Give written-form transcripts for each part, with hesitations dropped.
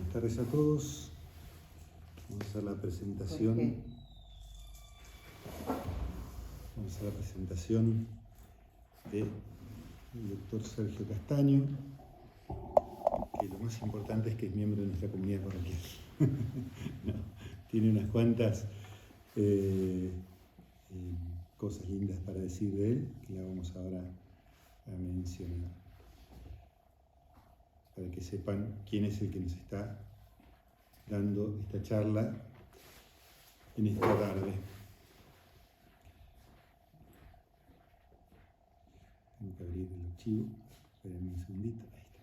Buenas tardes a todos. Vamos a hacer la presentación. Vamos a hacer la presentación del doctor Sergio Castaño, que lo más importante es que es miembro de nuestra comunidad parroquial. No, tiene unas cuantas cosas lindas para decir de él, que la vamos ahora a mencionar, para que sepan quién es el que nos está dando esta charla en esta tarde. Tengo que abrir el archivo, espérenme un segundito, ahí está.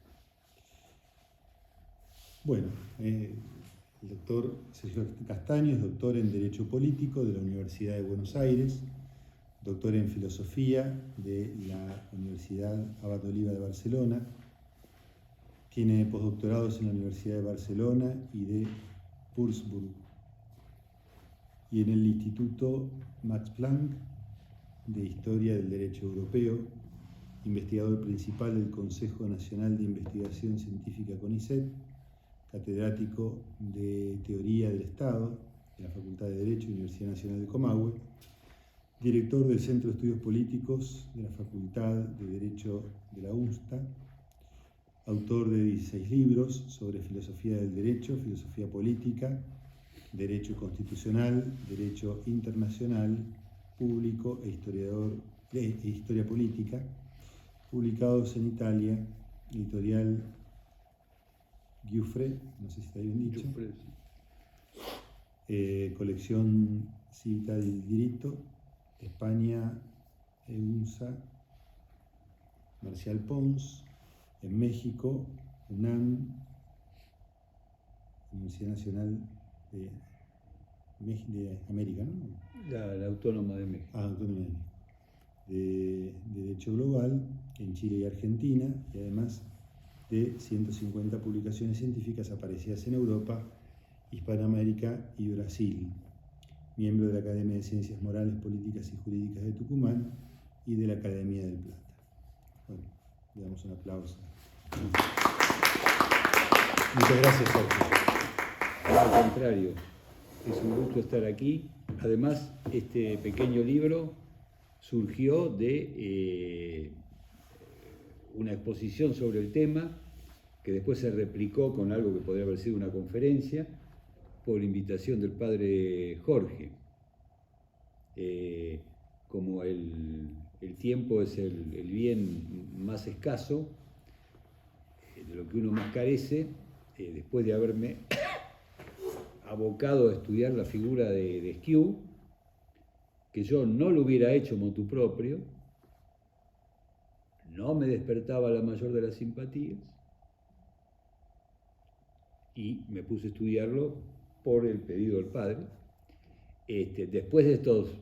Bueno, el doctor Sergio Castaño es doctor en Derecho Político de la Universidad de Buenos Aires, doctor en Filosofía de la Universidad Abad Oliva de Barcelona. Tiene postdoctorados en la Universidad de Barcelona y de Würzburg y en el Instituto Max Planck de Historia del Derecho Europeo, investigador principal del Consejo Nacional de Investigación Científica CONICET, catedrático de Teoría del Estado de la Facultad de Derecho, Universidad Nacional de Comahue, director del Centro de Estudios Políticos de la Facultad de Derecho de la UNSTA, autor de 16 libros sobre filosofía del derecho, filosofía política, derecho constitucional, derecho internacional, público e historia política, publicados en Italia, editorial Giuffre, no sé si está bien dicho, colección Civita del Diritto, España, EUNSA, Marcial Pons, en México, UNAM, Universidad Nacional de América, ¿no? La Autónoma de México. Autónoma de México. De Derecho Global en Chile y Argentina, y además de 150 publicaciones científicas aparecidas en Europa, Hispanoamérica y Brasil. Miembro de la Academia de Ciencias Morales, Políticas y Jurídicas de Tucumán y de la Academia del Plata. Bueno, le damos un aplauso. Muchas gracias, Sergio. Al contrario, es un gusto estar aquí. Además, este pequeño libro surgió de una exposición sobre el tema, que después se replicó con algo que podría haber sido una conferencia, por invitación del padre Jorge. Como el tiempo es el bien más escaso, de lo que uno más carece, después de haberme abocado a estudiar la figura de Esquiú, que yo no lo hubiera hecho motu proprio, no me despertaba la mayor de las simpatías, y me puse a estudiarlo por el pedido del padre. Después de estos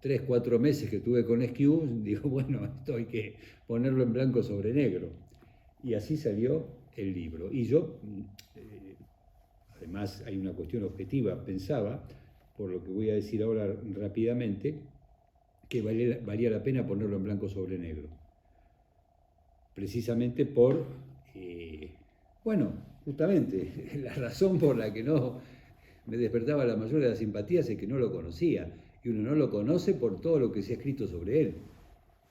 3-4 meses que tuve con Esquiú, digo, bueno, esto hay que ponerlo en blanco sobre negro. Y así salió el libro. Y yo, además hay una cuestión objetiva, pensaba, por lo que voy a decir ahora rápidamente, que valía la pena ponerlo en blanco sobre negro. Precisamente por, justamente, la razón por la que no me despertaba la mayor de las simpatías es que no lo conocía. Y uno no lo conoce por todo lo que se ha escrito sobre él.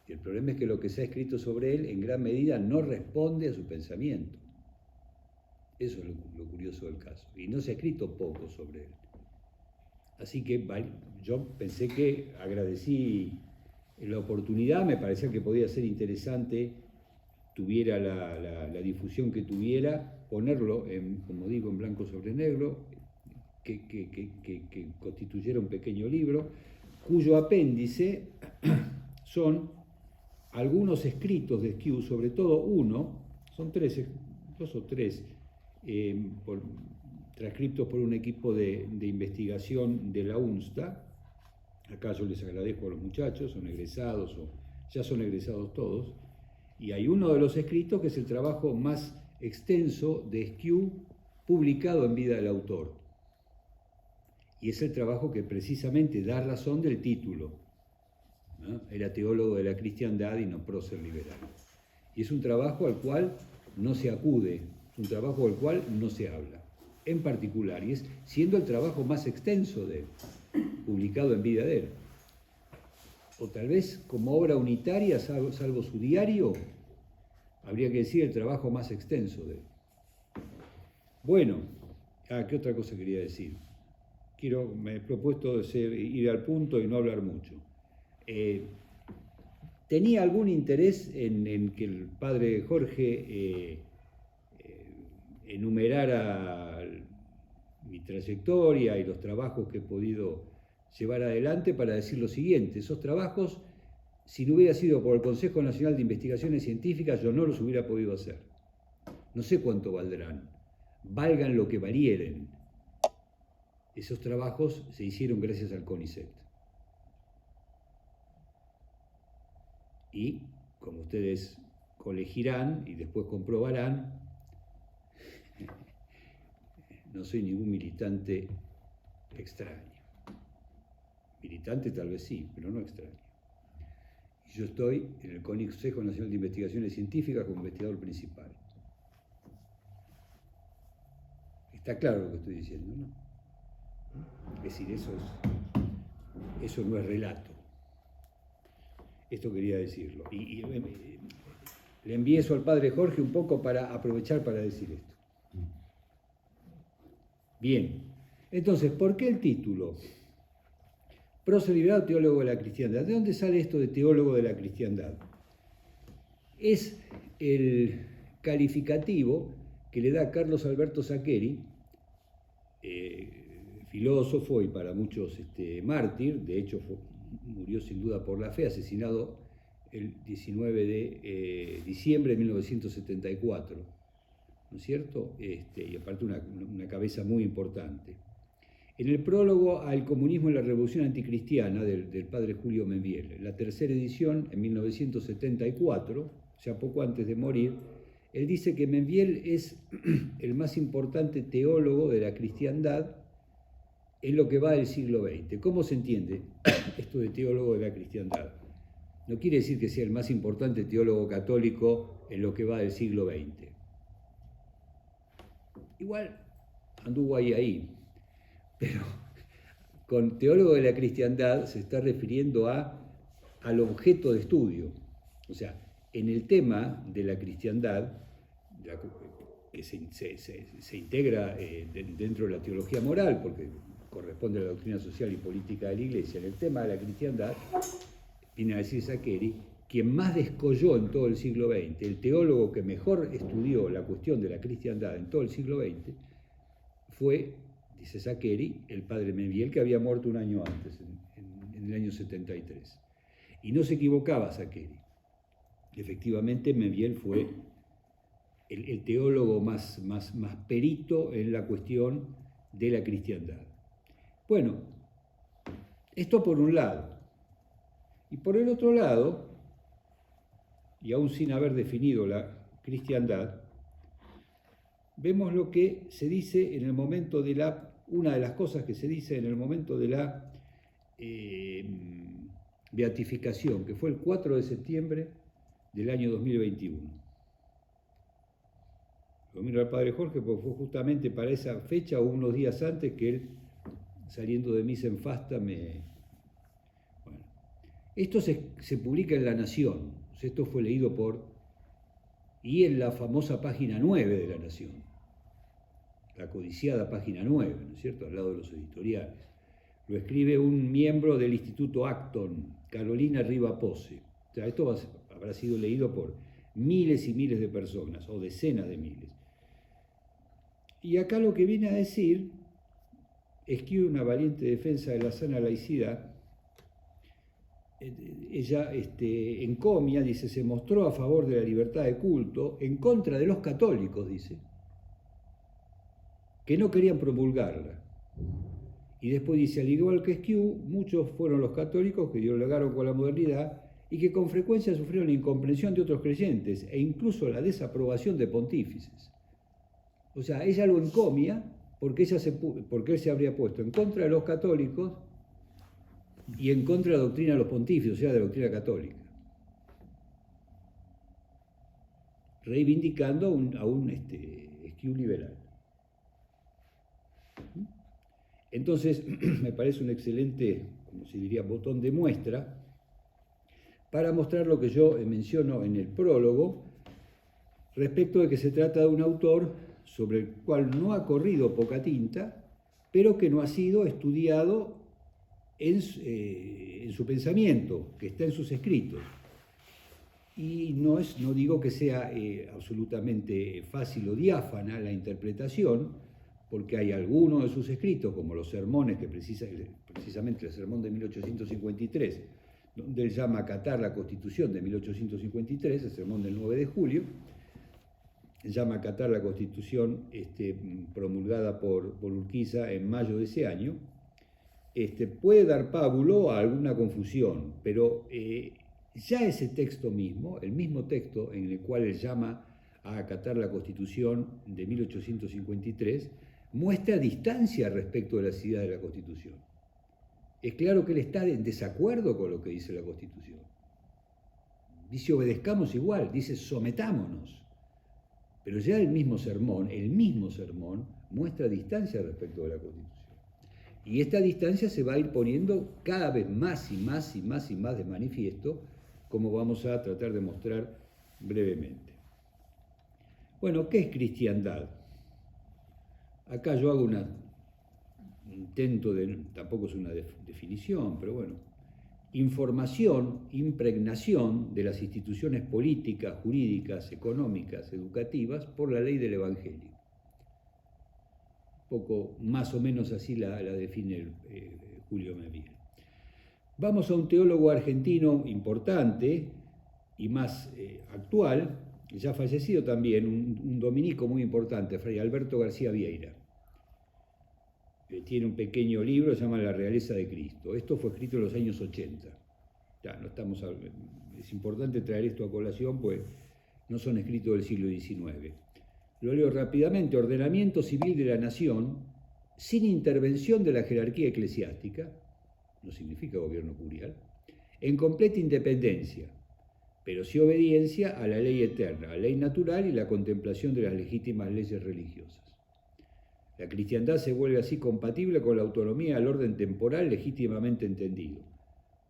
Y el problema es que lo que se ha escrito sobre él en gran medida no responde a su pensamiento. Eso es lo curioso del caso. Y no se ha escrito poco sobre él. Así que yo pensé que agradecí la oportunidad, me parecía que podía ser interesante, tuviera la difusión que tuviera, ponerlo, como digo, en blanco sobre negro, que constituyera un pequeño libro, cuyo apéndice son algunos escritos de Esquiú, sobre todo uno, son 2 o 3, transcriptos por un equipo de investigación de la UNSTA. Acá yo les agradezco a los muchachos, son egresados o ya son egresados todos, y hay uno de los escritos que es el trabajo más extenso de Esquiú publicado en vida del autor. Y es el trabajo que precisamente da razón del título, ¿no? Era teólogo de la cristiandad y no prócer liberal. Y es un trabajo al cual no se acude, es un trabajo del cual no se habla. en particular, y es siendo el trabajo más extenso de él, publicado en vida de él. O tal vez como obra unitaria, salvo su diario, habría que decir el trabajo más extenso de él. Bueno, ¿qué otra cosa quería decir? Me he propuesto ir al punto y no hablar mucho. Tenía algún interés en que el padre Jorge enumerara mi trayectoria y los trabajos que he podido llevar adelante para decir lo siguiente: esos trabajos, si no hubiera sido por el Consejo Nacional de Investigaciones Científicas, yo no los hubiera podido hacer. No sé cuánto valdrán, valgan lo que valieren. Esos trabajos se hicieron gracias al CONICET. Y, como ustedes colegirán y después comprobarán, no soy ningún militante extraño. Militante tal vez sí, pero no extraño. Y yo estoy en el Consejo Nacional de Investigaciones Científicas como investigador principal. Está claro lo que estoy diciendo, ¿no? Es decir, eso no es relato. Esto quería decirlo. Y le envié eso al padre Jorge un poco para aprovechar para decir esto. Bien, entonces, ¿por qué el título? Prócer liberado, teólogo de la cristiandad. ¿De dónde sale esto de teólogo de la cristiandad? Es el calificativo que le da Carlos Alberto Saccheri, filósofo y para muchos mártir. De hecho murió sin duda por la fe, asesinado el 19 de diciembre de 1974, ¿no es cierto? Y aparte una cabeza muy importante. En el prólogo al comunismo y la revolución anticristiana del padre Julio Membiel, la tercera edición en 1974, ya poco antes de morir, él dice que Membiel es el más importante teólogo de la cristiandad en lo que va del siglo XX. ¿Cómo se entiende esto de teólogo de la cristiandad? No quiere decir que sea el más importante teólogo católico en lo que va del siglo XX. Igual anduvo ahí, pero con teólogo de la cristiandad se está refiriendo al objeto de estudio. O sea, en el tema de la cristiandad, que se integra dentro de la teología moral, porque corresponde a la doctrina social y política de la Iglesia, en el tema de la cristiandad, viene a decir Saccheri, quien más descolló en todo el siglo XX, el teólogo que mejor estudió la cuestión de la cristiandad en todo el siglo XX, fue, dice Saccheri, el padre Membiel, que había muerto un año antes, en el año 73. Y no se equivocaba Saccheri. Efectivamente, Membiel fue el teólogo más perito en la cuestión de la cristiandad. Bueno, esto por un lado. Y por el otro lado, y aún sin haber definido la cristiandad, vemos lo que se dice en el momento una de las cosas que se dice en el momento de la beatificación, que fue el 4 de septiembre del año 2021. Lo miro al padre Jorge porque fue justamente para esa fecha o unos días antes que él, saliendo de misa en Fasta, Bueno, esto se publica en La Nación. Esto fue leído y en la famosa página 9 de La Nación, la codiciada página 9, ¿no es cierto?, al lado de los editoriales. Lo escribe un miembro del Instituto Acton, Carolina Riva Pose. O sea, esto habrá sido leído por miles y miles de personas, o decenas de miles. Y acá lo que viene a decir es que una valiente defensa de la sana laicidad. Ella encomia, dice, se mostró a favor de la libertad de culto, en contra de los católicos, dice, que no querían promulgarla. Y después dice, al igual que Esquiú, muchos fueron los católicos que dialogaron con la modernidad y que con frecuencia sufrieron la incomprensión de otros creyentes e incluso la desaprobación de pontífices. O sea, ella lo encomia porque él se habría puesto en contra de los católicos y en contra de la doctrina de los pontífices, o sea, de la doctrina católica, reivindicando a un Esquiú liberal. Entonces, me parece un excelente, como se diría, botón de muestra para mostrar lo que yo menciono en el prólogo respecto de que se trata de un autor sobre el cual no ha corrido poca tinta, pero que no ha sido estudiado en su pensamiento, que está en sus escritos. Y no digo que sea absolutamente fácil o diáfana la interpretación, porque hay algunos de sus escritos, como los sermones, que precisamente el sermón de 1853, donde él llama a acatar la Constitución de 1853, el sermón del 9 de julio, llama a acatar la Constitución promulgada por Urquiza en mayo de ese año, puede dar pábulo a alguna confusión, pero ya ese texto mismo, el mismo texto en el cual él llama a acatar la Constitución de 1853, muestra distancia respecto de las ideas de la Constitución. Es claro que él está en desacuerdo con lo que dice la Constitución. Dice obedezcamos igual, dice sometámonos. Pero ya el mismo sermón muestra distancia respecto de la Constitución. Y esta distancia se va a ir poniendo cada vez más y más y más y más de manifiesto, como vamos a tratar de mostrar brevemente. Bueno, ¿qué es cristiandad? Acá yo hago un intento de, tampoco es una definición, pero bueno, información, impregnación de las instituciones políticas, jurídicas, económicas, educativas por la ley del Evangelio. Un poco más o menos así la define Julio Memmiel. Vamos a un teólogo argentino importante y más actual, ya fallecido también, un dominico muy importante, Fray Alberto García Vieira. Tiene un pequeño libro, se llama La Realeza de Cristo. Esto fue escrito en los años 80. Ya, es importante traer esto a colación, pues no son escritos del siglo XIX. Lo leo rápidamente. Ordenamiento civil de la nación sin intervención de la jerarquía eclesiástica, no significa gobierno curial, en completa independencia, pero sí obediencia a la ley eterna, a la ley natural y la contemplación de las legítimas leyes religiosas. La cristiandad se vuelve así compatible con la autonomía del orden temporal legítimamente entendido.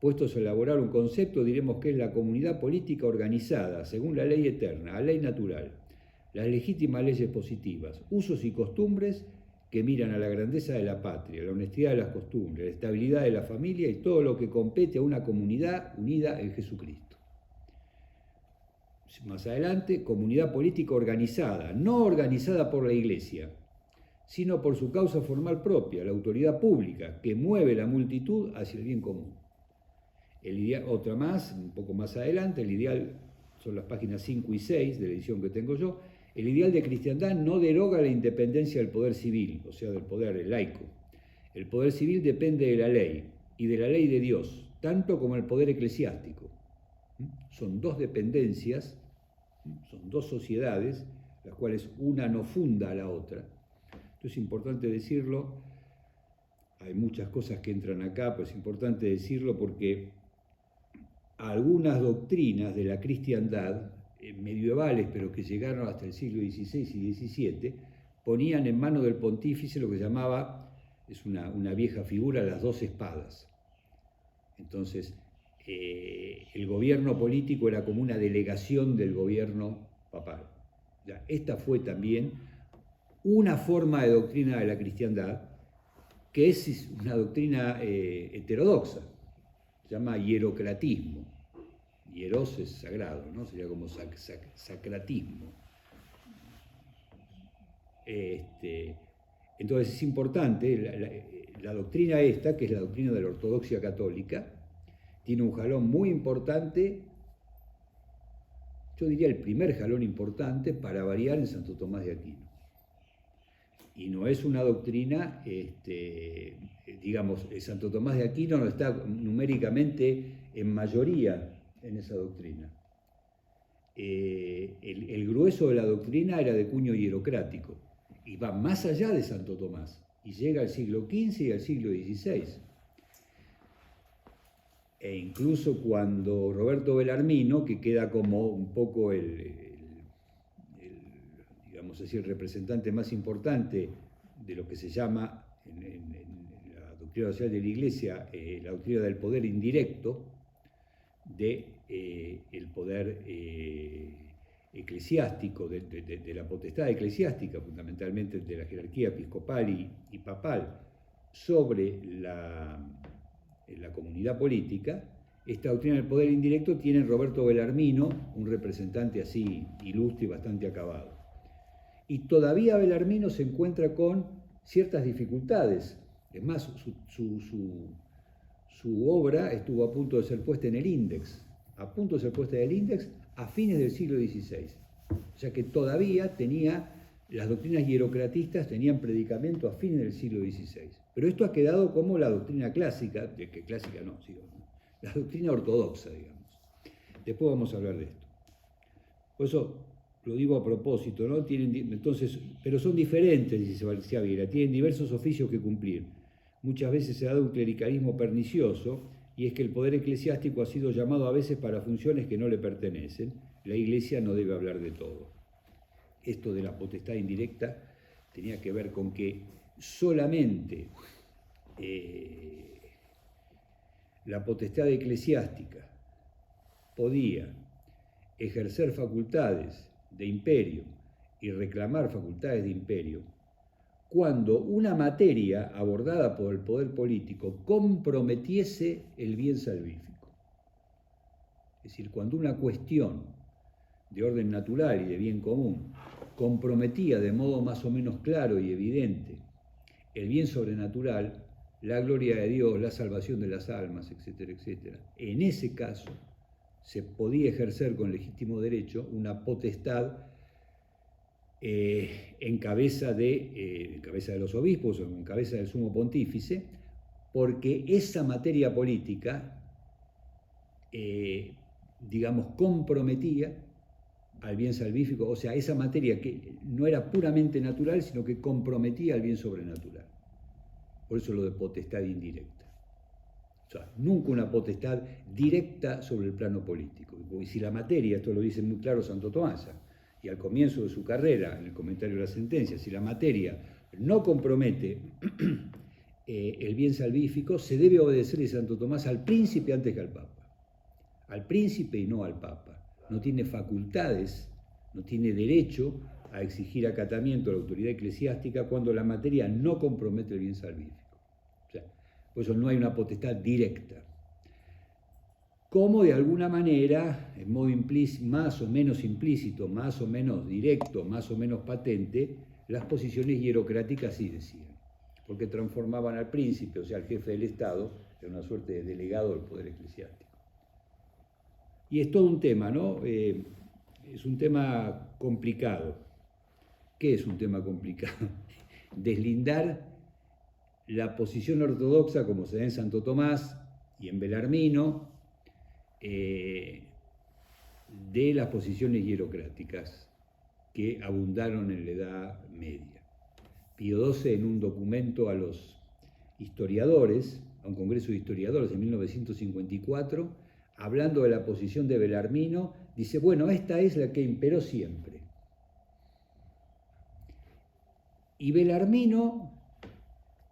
Puestos a elaborar un concepto, diremos que es la comunidad política organizada según la ley eterna, la ley natural, las legítimas leyes positivas, usos y costumbres que miran a la grandeza de la patria, la honestidad de las costumbres, la estabilidad de la familia y todo lo que compete a una comunidad unida en Jesucristo. Más adelante, comunidad política organizada, no organizada por la Iglesia, sino por su causa formal propia, la autoridad pública, que mueve la multitud hacia el bien común. Otra más, un poco más adelante, el ideal, son las páginas 5 y 6 de la edición que tengo yo, el ideal de cristiandad no deroga la independencia del poder civil, o sea, del poder laico. El poder civil depende de la ley, y de la ley de Dios, tanto como el poder eclesiástico. Son dos dependencias, son dos sociedades, las cuales una no funda a la otra. Esto es importante decirlo, hay muchas cosas que entran acá, pero es importante decirlo porque algunas doctrinas de la cristiandad, medievales, pero que llegaron hasta el siglo XVI y XVII, ponían en manos del pontífice lo que llamaba, es una vieja figura, las dos espadas. Entonces, el gobierno político era como una delegación del gobierno papal. Ya, esta fue también una forma de doctrina de la cristiandad, que es una doctrina heterodoxa, se llama hierocratismo. Hieros es sagrado, ¿no? Sería como sacratismo. Entonces es importante, la doctrina esta, que es la doctrina de la ortodoxia católica, tiene un jalón muy importante, yo diría el primer jalón importante para variar en Santo Tomás de Aquino. Y no es una doctrina, digamos, Santo Tomás de Aquino no está numéricamente en mayoría en esa doctrina. El grueso de la doctrina era de cuño hierocrático y va más allá de Santo Tomás y llega al siglo XV y al siglo XVI. E incluso cuando Roberto Bellarmino, que queda como un poco digamos así, el representante más importante de lo que se llama en doctrina social de la Iglesia, la doctrina del poder indirecto, el poder eclesiástico, de la potestad eclesiástica, fundamentalmente de la jerarquía episcopal y papal, sobre la comunidad política. Esta doctrina del poder indirecto tiene Roberto Bellarmino, un representante así ilustre y bastante acabado. Y todavía Bellarmino se encuentra con ciertas dificultades. Es más, su obra estuvo a punto de ser puesta en el Index, a fines del siglo XVI. O sea que todavía las doctrinas hierocratistas tenían predicamento a fines del siglo XVI. Pero esto ha quedado como la doctrina clásica, la doctrina ortodoxa, digamos. Después vamos a hablar de esto. Por eso lo digo a propósito, ¿no? Pero son diferentes, dice Sebastián Vieira, tienen diversos oficios que cumplir. Muchas veces se ha dado un clericalismo pernicioso, y es que el poder eclesiástico ha sido llamado a veces para funciones que no le pertenecen. La Iglesia no debe hablar de todo. Esto de la potestad indirecta tenía que ver con que solamente la potestad eclesiástica podía ejercer facultades de imperio y reclamar facultades de imperio cuando una materia abordada por el poder político comprometiese el bien salvífico. Es decir, cuando una cuestión de orden natural y de bien común comprometía de modo más o menos claro y evidente el bien sobrenatural, la gloria de Dios, la salvación de las almas, etcétera, etcétera. En ese caso se podía ejercer con legítimo derecho una potestad en cabeza de los obispos o en cabeza del sumo pontífice, porque esa materia política, comprometía al bien salvífico, o sea, esa materia que no era puramente natural, sino que comprometía al bien sobrenatural. Por eso lo de potestad indirecta. O sea, nunca una potestad directa sobre el plano político. Y si la materia, esto lo dice muy claro Santo Tomás, y al comienzo de su carrera, en el comentario de la sentencia, si la materia no compromete el bien salvífico, se debe obedecer, de Santo Tomás, al príncipe antes que al papa. Al príncipe y no al papa. No tiene facultades, no tiene derecho a exigir acatamiento a la autoridad eclesiástica cuando la materia no compromete el bien salvífico. O sea, por eso no hay una potestad directa. Como de alguna manera, en modo más o menos implícito, más o menos directo, más o menos patente, las posiciones hierocráticas sí decían, porque transformaban al príncipe, o sea, al jefe del Estado, en una suerte de delegado del poder eclesiástico. Y es todo un tema, ¿no? Es un tema complicado. ¿Qué es un tema complicado? Deslindar la posición ortodoxa, como se da en Santo Tomás y en Bellarmino, de las posiciones hierocráticas que abundaron en la Edad Media. Pío XII, en un documento a los historiadores, a un congreso de historiadores en 1954, hablando de la posición de Bellarmino, dice, bueno, esta es la que imperó siempre. Y Bellarmino,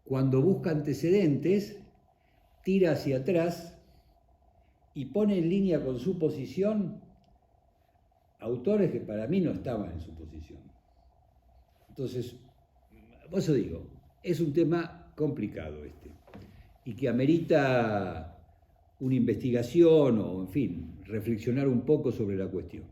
cuando busca antecedentes, tira hacia atrás y pone en línea con su posición autores que para mí no estaban en su posición. Entonces, por eso digo, es un tema complicado y que amerita una investigación o, en fin, reflexionar un poco sobre la cuestión.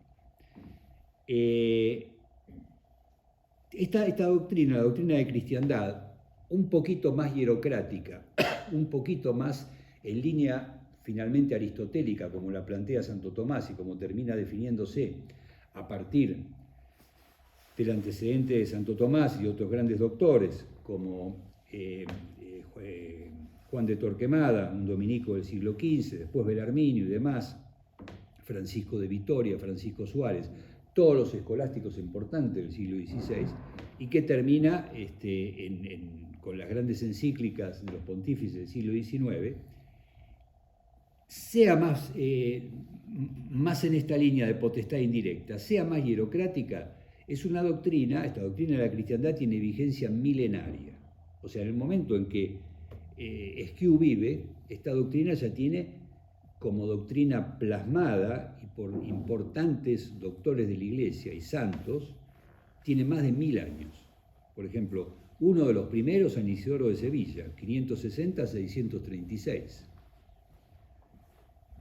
Esta doctrina, la doctrina de cristiandad, un poquito más hierocrática, un poquito más en línea finalmente aristotélica, como la plantea Santo Tomás y como termina definiéndose a partir del antecedente de Santo Tomás y otros grandes doctores, como Juan de Torquemada, un dominico del siglo XV, después Bellarmino y demás, Francisco de Vitoria, Francisco Suárez, todos los escolásticos importantes del siglo XVI, y que termina con las grandes encíclicas de los pontífices del siglo XIX, sea más en esta línea de potestad indirecta, sea más hierocrática, es una doctrina, esta doctrina de la cristiandad tiene vigencia milenaria. O sea, en el momento en que Esquiu vive, esta doctrina ya tiene como doctrina plasmada y por importantes doctores de la Iglesia y santos, tiene más de 1000 años. Por ejemplo, uno de los primeros, San Isidoro de Sevilla, 560-636.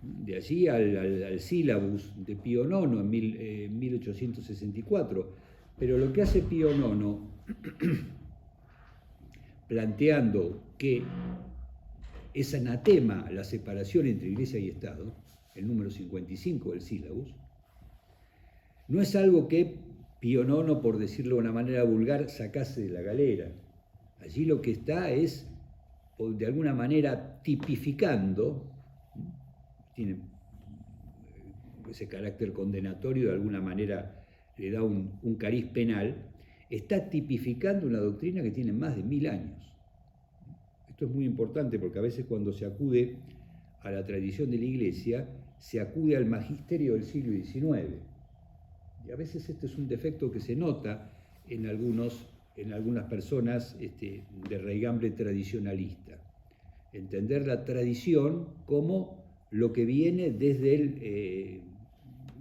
De allí al sílabus de Pío IX en 1864. Pero lo que hace Pío IX, planteando que es anatema la separación entre Iglesia y Estado, el número 55 del sílabus, no es algo que Pío IX, por decirlo de una manera vulgar, sacase de la galera. Allí lo que está es, de alguna manera, tipificando, tiene ese carácter condenatorio, de alguna manera le da un cariz penal, está tipificando una doctrina que tiene más de 1000 años. Esto es muy importante porque a veces cuando se acude a la tradición de la Iglesia, se acude al magisterio del siglo XIX. Y a veces este es un defecto que se nota en algunas personas de raigambre tradicionalista. Entender la tradición como lo que viene desde el,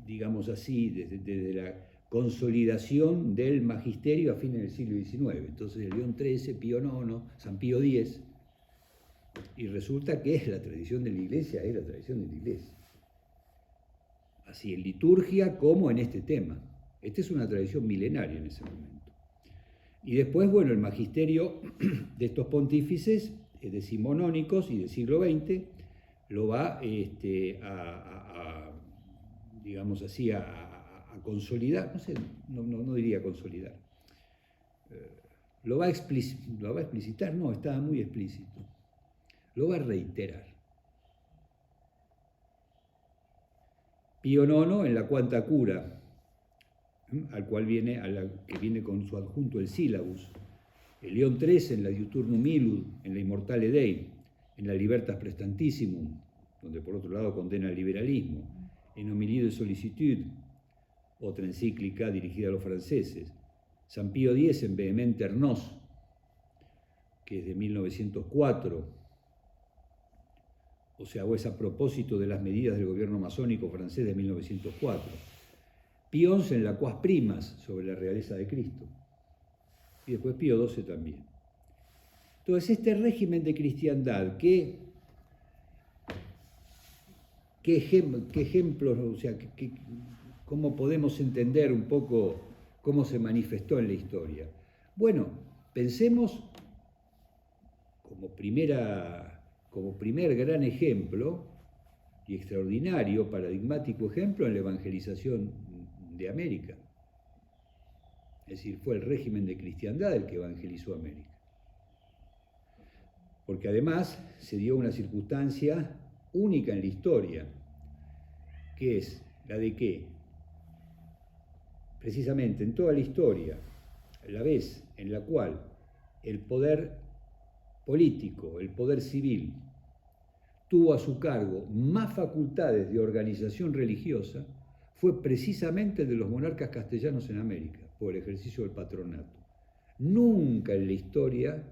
digamos así, desde la consolidación del magisterio a fines del siglo XIX. Entonces el León XIII, Pío IX, San Pío X, y resulta que la tradición de la Iglesia es la tradición de la Iglesia. Así en liturgia como en este tema. Esta es una tradición milenaria en ese momento. Y después, bueno, el magisterio de estos pontífices decimonónicos y del siglo XX lo va digamos así, a consolidar, no sé, no diría consolidar. Lo va a explicitar, no, estaba muy explícito. Lo va a reiterar. Pío IX en la Quanta Cura, que viene con su adjunto el sílabus. El León XIII en la Diuturnum Illud, en la Immortale Dei, en la Libertas Prestantissimum, donde por otro lado condena el liberalismo, en Homilie de Sollicitude, otra encíclica dirigida a los franceses. San Pío X en Vehementer Nos, que es de 1904, o sea, es a propósito de las medidas del gobierno masónico francés de 1904. Pío XI en la Quas Primas, sobre la realeza de Cristo. Y después Pío XII también. Entonces, este régimen de cristiandad, ¿qué ejemplos, o sea, cómo podemos entender un poco cómo se manifestó en la historia? Bueno, pensemos como primer gran ejemplo y extraordinario, paradigmático ejemplo en la evangelización de América. Es decir, fue el régimen de cristiandad el que evangelizó América. Porque además se dio una circunstancia única en la historia, que es la de que, precisamente en toda la historia, la vez en la cual el poder político, el poder civil, tuvo a su cargo más facultades de organización religiosa, fue precisamente de los monarcas castellanos en América, por el ejercicio del patronato. Nunca en la historia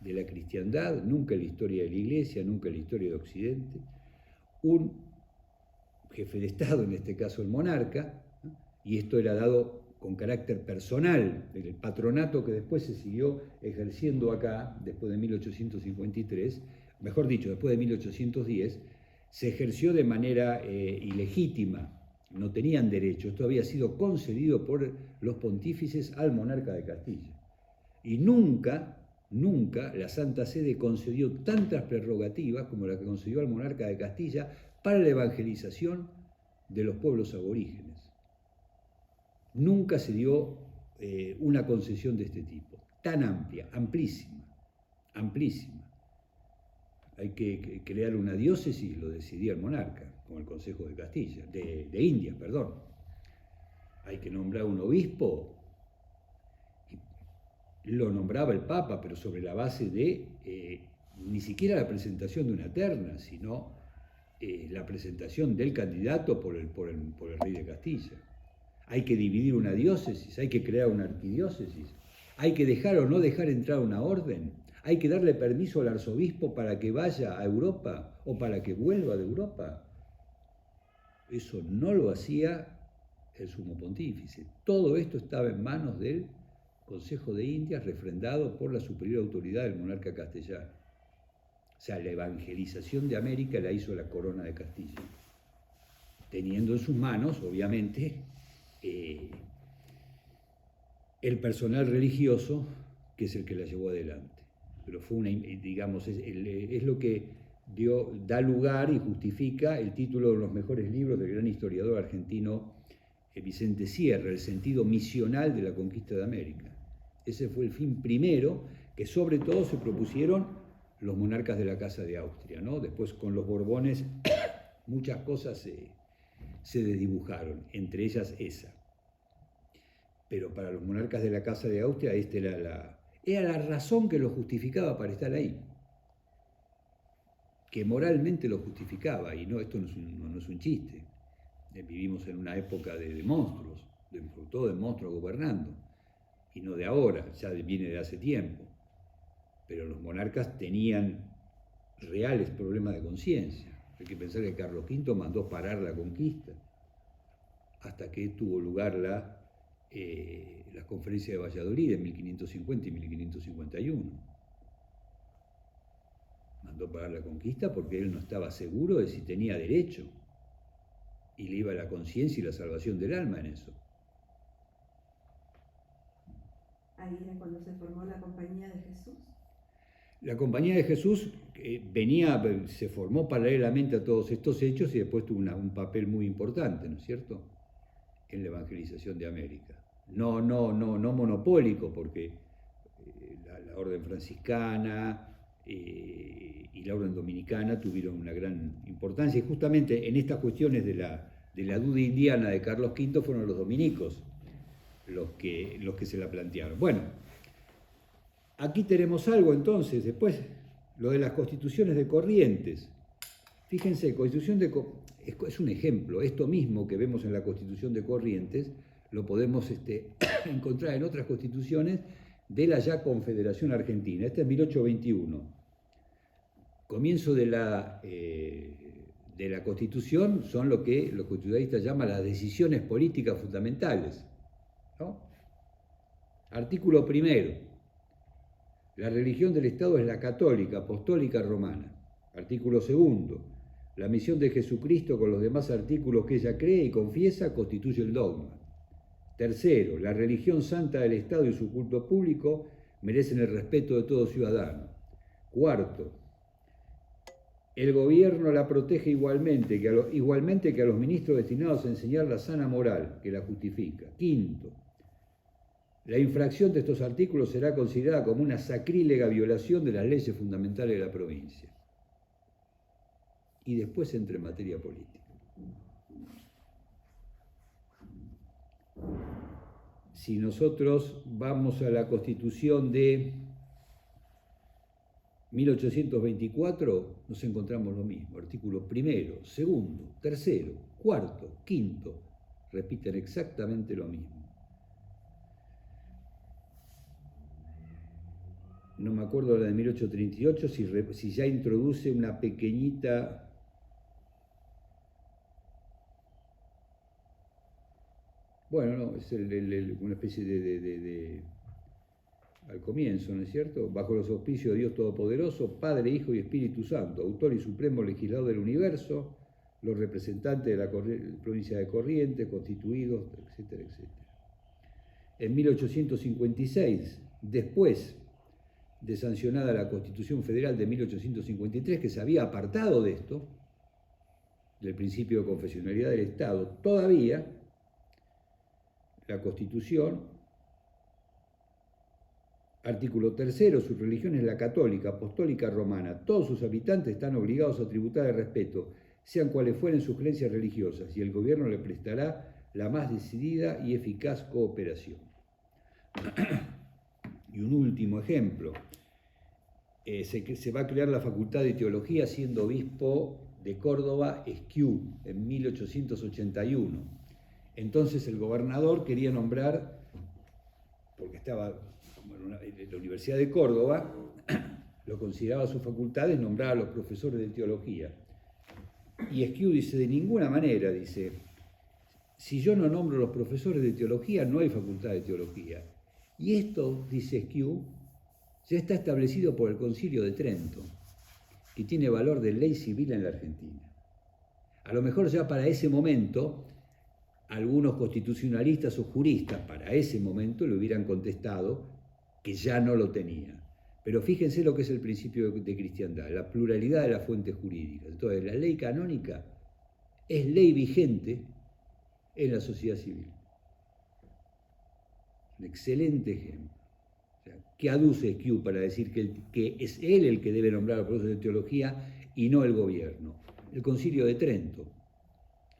de la cristiandad, nunca en la historia de la Iglesia, nunca en la historia de Occidente, un jefe de Estado, en este caso el monarca, y esto era dado con carácter personal, del patronato que después se siguió ejerciendo acá, después de 1853, mejor dicho, después de 1810, se ejerció de manera ilegítima, no tenían derecho, esto había sido concedido por los pontífices al monarca de Castilla. Y nunca la Santa Sede concedió tantas prerrogativas como la que concedió al monarca de Castilla para la evangelización de los pueblos aborígenes. Nunca se dio una concesión de este tipo, tan amplia, amplísima. Hay que crear una diócesis, lo decidía el monarca, como el Consejo de Castilla, de Indias, perdón. Hay que nombrar un obispo, lo nombraba el Papa, pero sobre la base de ni siquiera la presentación de una terna, sino la presentación del candidato por el rey de Castilla. Hay que dividir una diócesis, hay que crear una arquidiócesis, hay que dejar o no dejar entrar una orden, Hay que darle permiso al arzobispo para que vaya a Europa o para que vuelva de Europa. Eso no lo hacía el sumo pontífice. Todo esto estaba en manos del Consejo de Indias, refrendado por la superior autoridad del monarca castellano. O sea, la evangelización de América la hizo la corona de Castilla, teniendo en sus manos, obviamente, el personal religioso, que es el que la llevó adelante. Pero fue una, digamos, es lo que da lugar y justifica el título de los mejores libros del gran historiador argentino Vicente Sierra, El sentido misional de la conquista de América. Ese fue el fin primero que sobre todo se propusieron los monarcas de la Casa de Austria, ¿no? Después con los Borbones muchas cosas se desdibujaron, entre ellas esa. Pero para los monarcas de la Casa de Austria era la razón que lo justificaba para estar ahí, que moralmente lo justificaba, y no, esto no es un chiste. Vivimos en una época de monstruos, sobre todo de monstruos gobernando, y no de ahora, ya viene de hace tiempo. Pero los monarcas tenían reales problemas de conciencia. Hay que pensar que Carlos V mandó parar la conquista hasta que tuvo lugar la conferencia de Valladolid en 1550 y 1551. Mandó parar la conquista porque él no estaba seguro de si tenía derecho, y le iba la conciencia y la salvación del alma en eso. Ahí era cuando se formó la Compañía de Jesús. La Compañía de Jesús se formó paralelamente a todos estos hechos y después tuvo un papel muy importante, ¿no es cierto?, en la evangelización de América. No monopólico, porque la orden franciscana y la orden dominicana tuvieron una gran importancia, y justamente en estas cuestiones de la duda indiana de Carlos V fueron los dominicos los que se la plantearon. Bueno, aquí tenemos algo entonces, después, lo de las constituciones de Corrientes. Fíjense, es un ejemplo, esto mismo que vemos en la Constitución de Corrientes, lo podemos encontrar en otras constituciones de la ya Confederación Argentina. Esta es 1821. Comienzo de la Constitución son lo que los constitucionalistas llaman las decisiones políticas fundamentales, ¿no? Artículo primero. La religión del Estado es la católica, apostólica, romana. Artículo segundo. La misión de Jesucristo con los demás artículos que ella cree y confiesa constituye el dogma. Tercero, la religión santa del Estado y su culto público merecen el respeto de todo ciudadano. Cuarto, el gobierno la protege igualmente que a los ministros destinados a enseñar la sana moral, que la justifica. Quinto, la infracción de estos artículos será considerada como una sacrílega violación de las leyes fundamentales de la provincia. Y después entra en materia política. Si nosotros vamos a la Constitución de 1824, nos encontramos lo mismo. Artículo primero, segundo, tercero, cuarto, quinto, repiten exactamente lo mismo. No me acuerdo la de 1838, si ya introduce una pequeñita... Bueno, no, es una especie de al comienzo, ¿no es cierto? Bajo los auspicios de Dios Todopoderoso, Padre, Hijo y Espíritu Santo, autor y supremo legislador del universo, los representantes de la provincia de Corrientes, constituidos, etcétera, etcétera. En 1856, después de sancionada la Constitución Federal de 1853, que se había apartado de esto, del principio de confesionalidad del Estado, todavía la Constitución, artículo tercero, su religión es la católica, apostólica, romana. Todos sus habitantes están obligados a tributar el respeto, sean cuales fueren sus creencias religiosas, y el gobierno le prestará la más decidida y eficaz cooperación. Y un último ejemplo, se va a crear la Facultad de Teología siendo obispo de Córdoba Esquiú en 1881. Entonces el gobernador quería nombrar, porque estaba como en la Universidad de Córdoba, lo consideraba su facultad es nombrar a los profesores de teología. Y Esquiu dice, de ninguna manera, dice, si yo no nombro a los profesores de teología, no hay facultad de teología. Y esto, dice Esquiu, ya está establecido por el Concilio de Trento, que tiene valor de ley civil en la Argentina. A lo mejor ya para ese momento, algunos constitucionalistas o juristas para ese momento le hubieran contestado que ya no lo tenía. Pero fíjense lo que es el principio de cristiandad, la pluralidad de las fuentes jurídicas. Entonces, la ley canónica es ley vigente en la sociedad civil. Un excelente ejemplo. O sea, ¿qué aduce Esquiu para decir que es él el que debe nombrar a los profesores de teología y no el gobierno? El Concilio de Trento.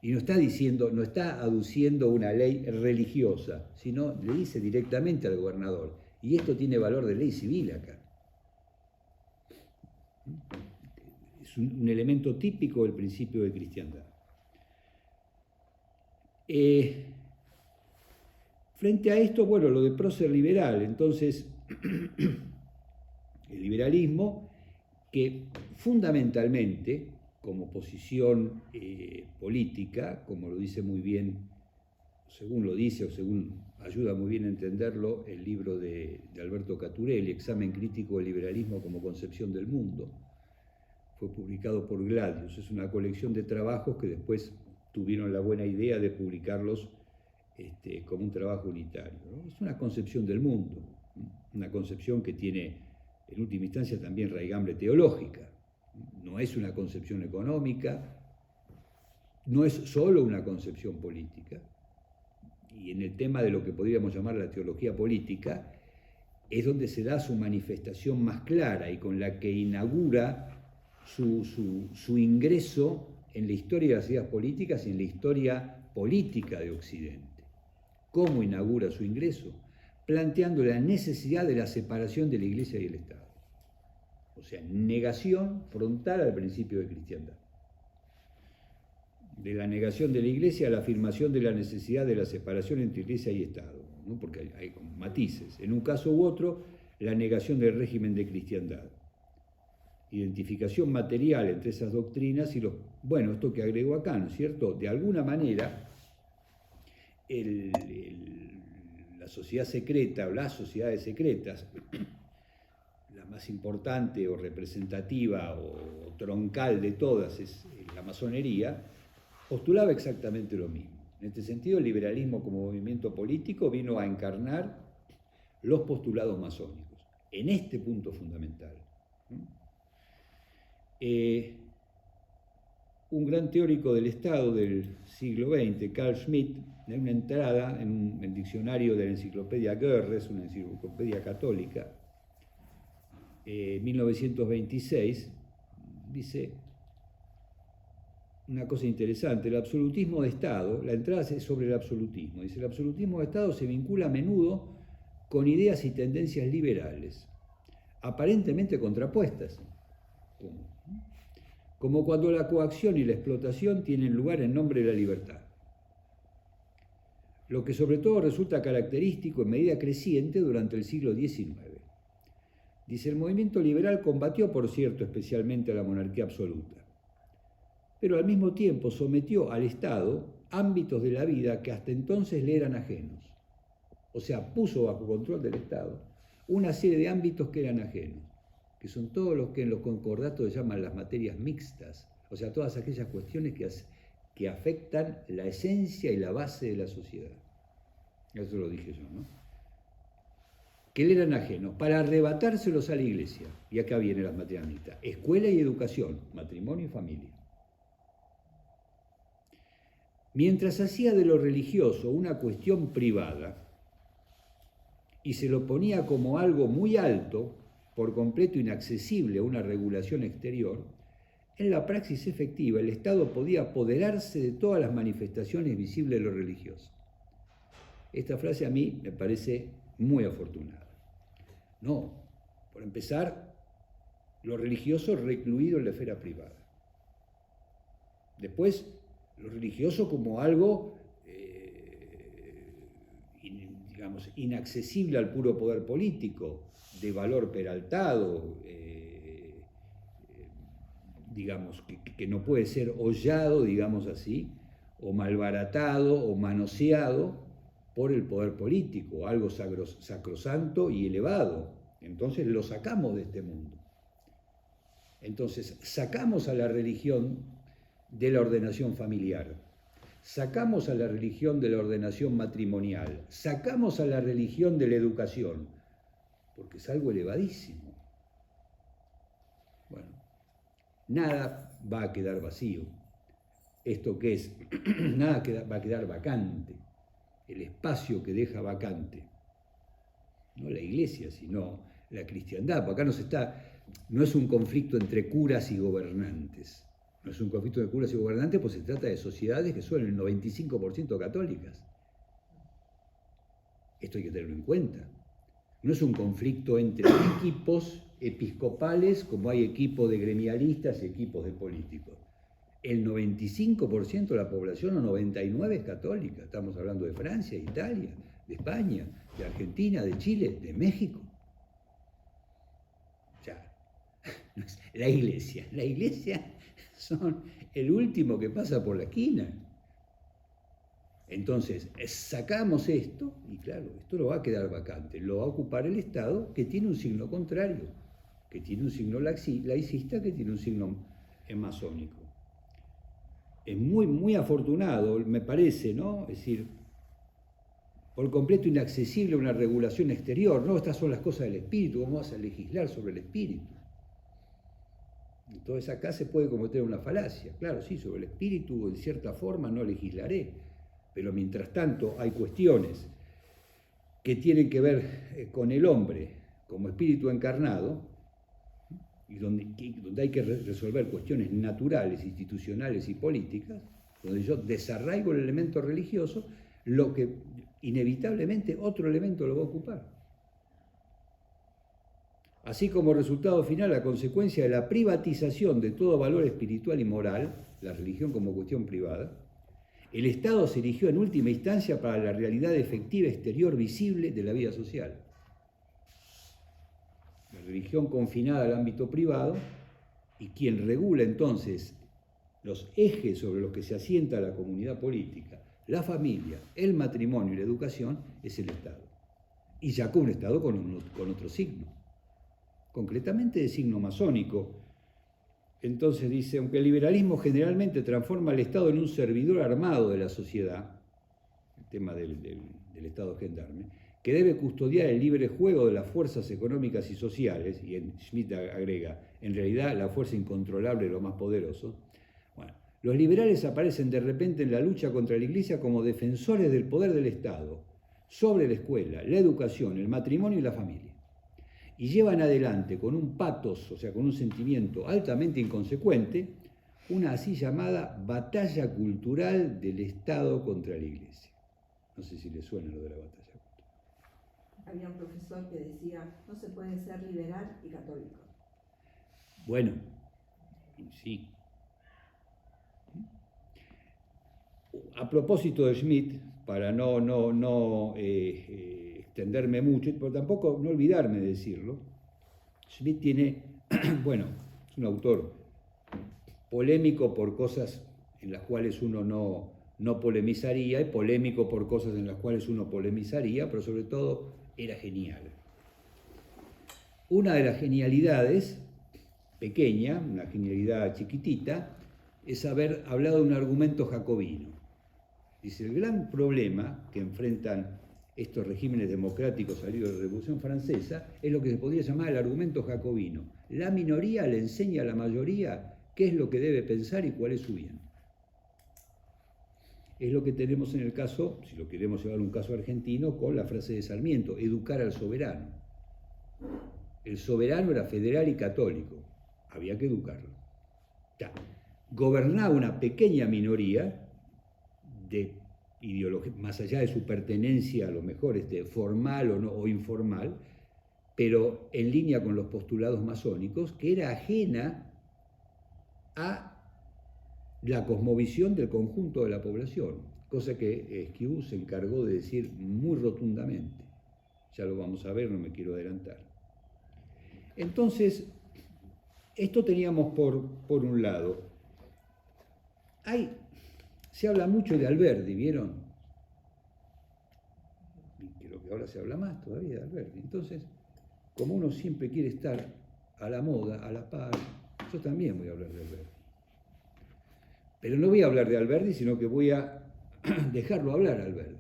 Y no está aduciendo una ley religiosa, sino le dice directamente al gobernador. Y esto tiene valor de ley civil acá. Es un elemento típico del principio de cristiandad. Frente a esto, bueno, lo de prócer liberal, entonces, el liberalismo que fundamentalmente, como posición política, como lo dice muy bien, según lo dice o según ayuda muy bien a entenderlo el libro de Alberto Caturelli, Examen crítico del liberalismo como concepción del mundo, fue publicado por Gladius, es una colección de trabajos que después tuvieron la buena idea de publicarlos como un trabajo unitario, ¿no? Es una concepción del mundo, una concepción que tiene en última instancia también raigambre teológica, no es una concepción económica, no es solo una concepción política. Y en el tema de lo que podríamos llamar la teología política, es donde se da su manifestación más clara y con la que inaugura su ingreso en la historia de las ideas políticas y en la historia política de Occidente. ¿Cómo inaugura su ingreso? Planteando la necesidad de la separación de la Iglesia y el Estado. O sea, negación frontal al principio de cristiandad. De la negación de la Iglesia a la afirmación de la necesidad de la separación entre Iglesia y Estado, ¿no? Porque hay matices. En un caso u otro, la negación del régimen de cristiandad. Identificación material entre esas doctrinas y esto que agregó acá, ¿no es cierto? De alguna manera, la sociedad secreta o las sociedades secretas, la más importante o representativa o troncal de todas es la masonería, postulaba exactamente lo mismo. En este sentido, el liberalismo como movimiento político vino a encarnar los postulados masónicos, en este punto fundamental. Un gran teórico del Estado del siglo XX, Carl Schmitt, en una entrada en el diccionario de la enciclopedia Görres, una enciclopedia católica, 1926, dice una cosa interesante: el absolutismo de Estado, la entrada es sobre el absolutismo, dice, el absolutismo de Estado se vincula a menudo con ideas y tendencias liberales, aparentemente contrapuestas, como cuando la coacción y la explotación tienen lugar en nombre de la libertad. Lo que sobre todo resulta característico en medida creciente durante el siglo XIX. Dice, el movimiento liberal combatió, por cierto, especialmente a la monarquía absoluta, pero al mismo tiempo sometió al Estado ámbitos de la vida que hasta entonces le eran ajenos. O sea, puso bajo control del Estado una serie de ámbitos que eran ajenos, que son todos los que en los concordatos se llaman las materias mixtas, o sea, todas aquellas cuestiones que afectan la esencia y la base de la sociedad. Eso lo dije yo, ¿no? Que le eran ajenos, para arrebatárselos a la Iglesia. Y acá vienen las materias mixtas: escuela y educación, matrimonio y familia. Mientras hacía de lo religioso una cuestión privada y se lo ponía como algo muy alto, por completo inaccesible a una regulación exterior, en la praxis efectiva el Estado podía apoderarse de todas las manifestaciones visibles de lo religioso. Esta frase a mí me parece muy afortunada. No, por empezar, lo religioso recluido en la esfera privada. Después, lo religioso como algo, inaccesible al puro poder político, de valor peraltado, digamos, que no puede ser hollado, digamos así, o malbaratado o manoseado por el poder político, algo sacrosanto y elevado. Entonces lo sacamos de este mundo. Entonces sacamos a la religión de la ordenación familiar, sacamos a la religión de la ordenación matrimonial, sacamos a la religión de la educación, porque es algo elevadísimo. Bueno, nada va a quedar vacío. ¿Esto qué es? Nada va a quedar vacante. El espacio que deja vacante, no la iglesia, sino la cristiandad. Porque acá no es un conflicto entre curas y gobernantes. No es un conflicto de curas y gobernantes, pues se trata de sociedades que son el 95% católicas. Esto hay que tenerlo en cuenta. No es un conflicto entre equipos episcopales, como hay equipos de gremialistas y equipos de políticos. El 95% de la población, o 99%, es católica. Estamos hablando de Francia, de Italia, de España, de Argentina, de Chile, de México. O sea, la iglesia son el último que pasa por la esquina. Entonces, sacamos esto, y claro, esto no va a quedar vacante, lo va a ocupar el Estado, que tiene un signo contrario, que tiene un signo laicista, que tiene un signo masónico. Es muy, muy afortunado, me parece, ¿no? Es decir, por completo inaccesible a una regulación exterior, ¿no? Estas son las cosas del espíritu, ¿cómo vas a legislar sobre el espíritu? Entonces acá se puede cometer una falacia. Claro, sí, sobre el espíritu en cierta forma no legislaré, pero mientras tanto hay cuestiones que tienen que ver con el hombre como espíritu encarnado, y donde hay que resolver cuestiones naturales, institucionales y políticas, donde yo desarraigo el elemento religioso, lo que inevitablemente otro elemento lo va a ocupar. Así como resultado final, la consecuencia de la privatización de todo valor espiritual y moral, la religión como cuestión privada, el Estado se erigió en última instancia para la realidad efectiva exterior visible de la vida social. La religión confinada al ámbito privado, y quien regula entonces los ejes sobre los que se asienta la comunidad política, la familia, el matrimonio y la educación, es el Estado. Y ya con un Estado con otro signo, concretamente de signo masónico. Entonces dice, aunque el liberalismo generalmente transforma al Estado en un servidor armado de la sociedad, el tema del Estado gendarme, que debe custodiar el libre juego de las fuerzas económicas y sociales, y Schmitt agrega, en realidad la fuerza incontrolable de lo más poderoso. Bueno, los liberales aparecen de repente en la lucha contra la Iglesia como defensores del poder del Estado sobre la escuela, la educación, el matrimonio y la familia. Y llevan adelante con un patos, o sea, con un sentimiento altamente inconsecuente, una así llamada batalla cultural del Estado contra la Iglesia. No sé si les suena lo de la batalla cultural. Había un profesor que decía, no se puede ser liberal y católico. Bueno, sí. A propósito de Schmitt, para no extenderme mucho, pero tampoco no olvidarme de decirlo, Schmitt tiene, bueno, es un autor polémico por cosas en las cuales uno no polemizaría, y polémico por cosas en las cuales uno polemizaría, pero sobre todo era genial. Una de las genialidades, pequeña, una genialidad chiquitita, es haber hablado de un argumento jacobino. Dice, el gran problema que enfrentan estos regímenes democráticos salidos de la Revolución Francesa es lo que se podría llamar el argumento jacobino. La minoría le enseña a la mayoría qué es lo que debe pensar y cuál es su bien. Es lo que tenemos en el caso, si lo queremos llevar a un caso argentino, con la frase de Sarmiento, educar al soberano. El soberano era federal y católico, había que educarlo. Gobernaba una pequeña minoría de ideología, más allá de su pertenencia a lo mejor formal o informal, pero en línea con los postulados masónicos, que era ajena a la cosmovisión del conjunto de la población, cosa que Esquiú se encargó de decir muy rotundamente. Ya lo vamos a ver, no me quiero adelantar. Entonces, Esto teníamos por un lado. Se habla mucho de Alberdi, ¿vieron? Y creo que ahora se habla más todavía de Alberdi. Entonces, como uno siempre quiere estar a la moda, a la par, yo también voy a hablar de Alberdi. Pero no voy a hablar de Alberdi, sino que voy a dejarlo hablar a Alberdi.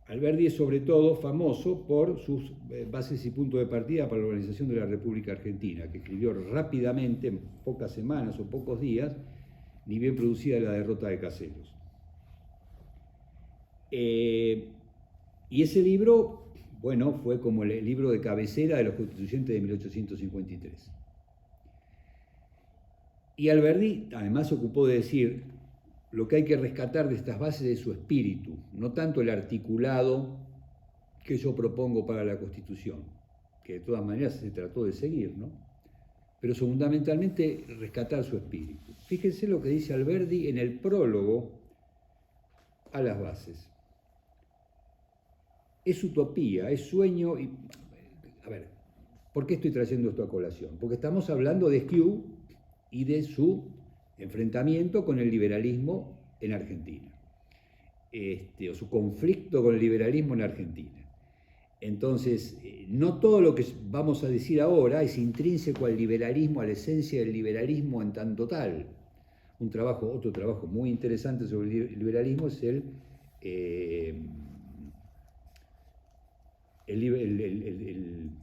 Alberdi es sobre todo famoso por sus bases y puntos de partida para la organización de la República Argentina, que escribió rápidamente, en pocas semanas o pocos días, ni bien producida la derrota de Caseros. Y ese libro, bueno, fue como el libro de cabecera de los constituyentes de 1853. Y Alberdi además se ocupó de decir lo que hay que rescatar de estas bases de su espíritu, no tanto el articulado que yo propongo para la Constitución, que de todas maneras se trató de seguir, ¿no? Pero fundamentalmente rescatar su espíritu. Fíjense lo que dice Alberdi en el prólogo a las bases. Es utopía, es sueño y... A ver, ¿por qué estoy trayendo esto a colación? Porque estamos hablando de Esquiú y de su enfrentamiento con el liberalismo en Argentina, o su conflicto con el liberalismo en Argentina. Entonces, no todo lo que vamos a decir ahora es intrínseco al liberalismo, a la esencia del liberalismo en tanto tal. Otro trabajo muy interesante sobre el liberalismo es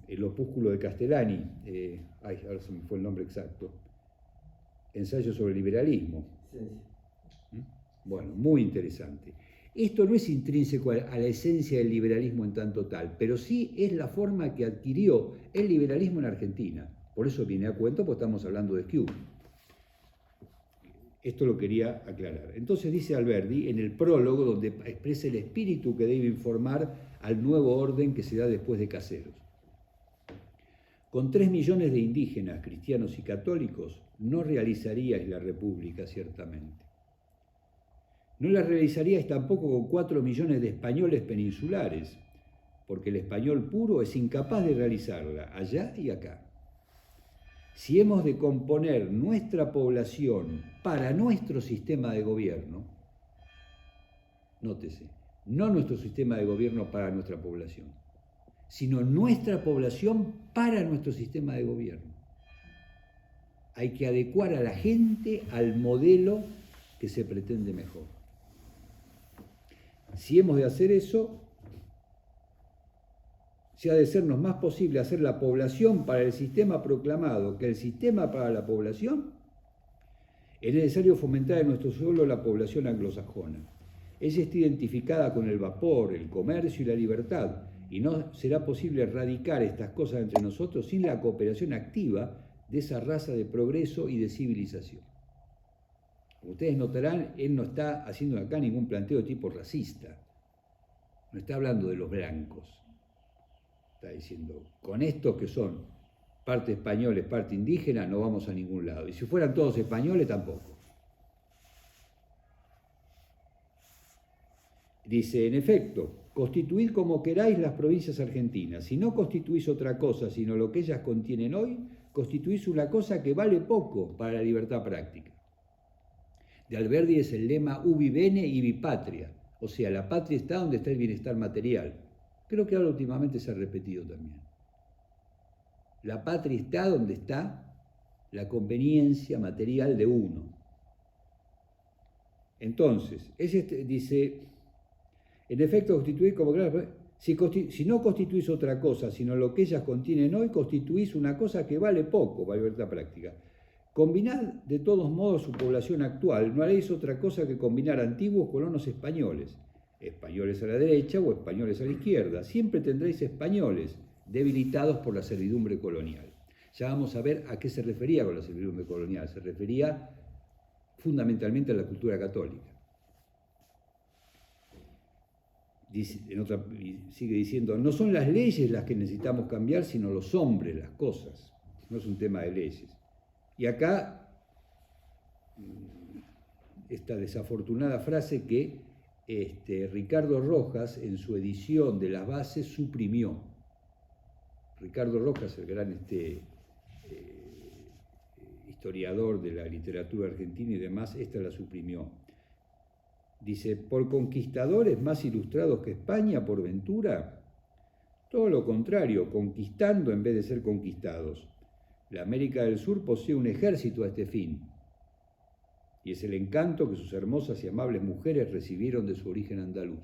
el opúsculo de Castellani, ahora se me fue el nombre exacto, Ensayo sobre el liberalismo. Bueno, muy interesante. Esto no es intrínseco a la esencia del liberalismo en tanto tal, pero sí es la forma que adquirió el liberalismo en Argentina. Por eso viene a cuento, porque estamos hablando de Esquiú. Esto lo quería aclarar. Entonces dice Alberdi, en el prólogo, donde expresa el espíritu que debe informar al nuevo orden que se da después de Caseros. Con 3 millones de indígenas, cristianos y católicos, no realizaríais la República, ciertamente. No la realizaríais tampoco con 4 millones de españoles peninsulares, porque el español puro es incapaz de realizarla, allá y acá. Si hemos de componer nuestra población para nuestro sistema de gobierno, nótese, no nuestro sistema de gobierno para nuestra población, sino nuestra población para nuestro sistema de gobierno. Hay que adecuar a la gente al modelo que se pretende mejor. Si hemos de hacer eso, si ha de sernos más posible hacer la población para el sistema proclamado que el sistema para la población, es necesario fomentar en nuestro suelo la población anglosajona. Ella está identificada con el vapor, el comercio y la libertad, y no será posible erradicar estas cosas entre nosotros sin la cooperación activa de esa raza de progreso y de civilización. Como ustedes notarán, él no está haciendo acá ningún planteo de tipo racista, no está hablando de los blancos, está diciendo, con estos que son parte españoles, parte indígena, no vamos a ningún lado, y si fueran todos españoles tampoco. Dice, en efecto, constituid como queráis las provincias argentinas. Si no constituís otra cosa sino lo que ellas contienen hoy, constituís una cosa que vale poco para la libertad práctica. De Alberdi es el lema ubi bene ibi patria, o sea, la patria está donde está el bienestar material. Creo que ahora últimamente se ha repetido también. La patria está donde está la conveniencia material de uno. Entonces, dice... En efecto, constituís como claro, si no constituís otra cosa, sino lo que ellas contienen hoy, constituís una cosa que vale poco para la libertad práctica. Combinad de todos modos su población actual, no haréis otra cosa que combinar antiguos colonos españoles, españoles a la derecha o españoles a la izquierda. Siempre tendréis españoles debilitados por la servidumbre colonial. Ya vamos a ver a qué se refería con la servidumbre colonial. Se refería fundamentalmente a la cultura católica. Sigue diciendo, no son las leyes las que necesitamos cambiar, sino los hombres, las cosas. No es un tema de leyes. Y acá, esta desafortunada frase que Ricardo Rojas, en su edición de las bases, suprimió. Ricardo Rojas, el gran historiador de la literatura argentina y demás, esta la suprimió. Dice, por conquistadores más ilustrados que España, por ventura, todo lo contrario, conquistando en vez de ser conquistados. La América del Sur posee un ejército a este fin, y es el encanto que sus hermosas y amables mujeres recibieron de su origen andaluz.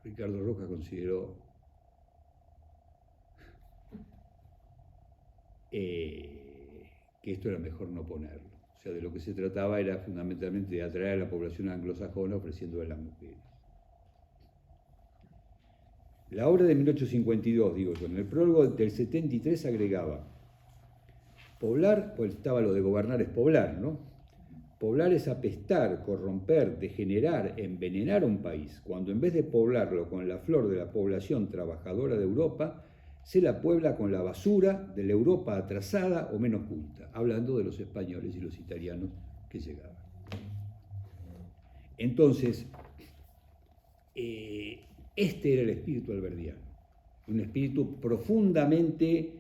Ricardo Rojas consideró que esto era mejor no ponerlo. O sea, de lo que se trataba era fundamentalmente de atraer a la población anglosajona ofreciéndole a las mujeres. La obra de 1852, digo yo, en el prólogo del 73 agregaba, poblar, pues estaba lo de gobernar es poblar, ¿no? Poblar es apestar, corromper, degenerar, envenenar un país, cuando en vez de poblarlo con la flor de la población trabajadora de Europa, se la puebla con la basura de la Europa atrasada o menos culta, hablando de los españoles y los italianos que llegaban. Entonces, este era el espíritu alberdiano, un espíritu profundamente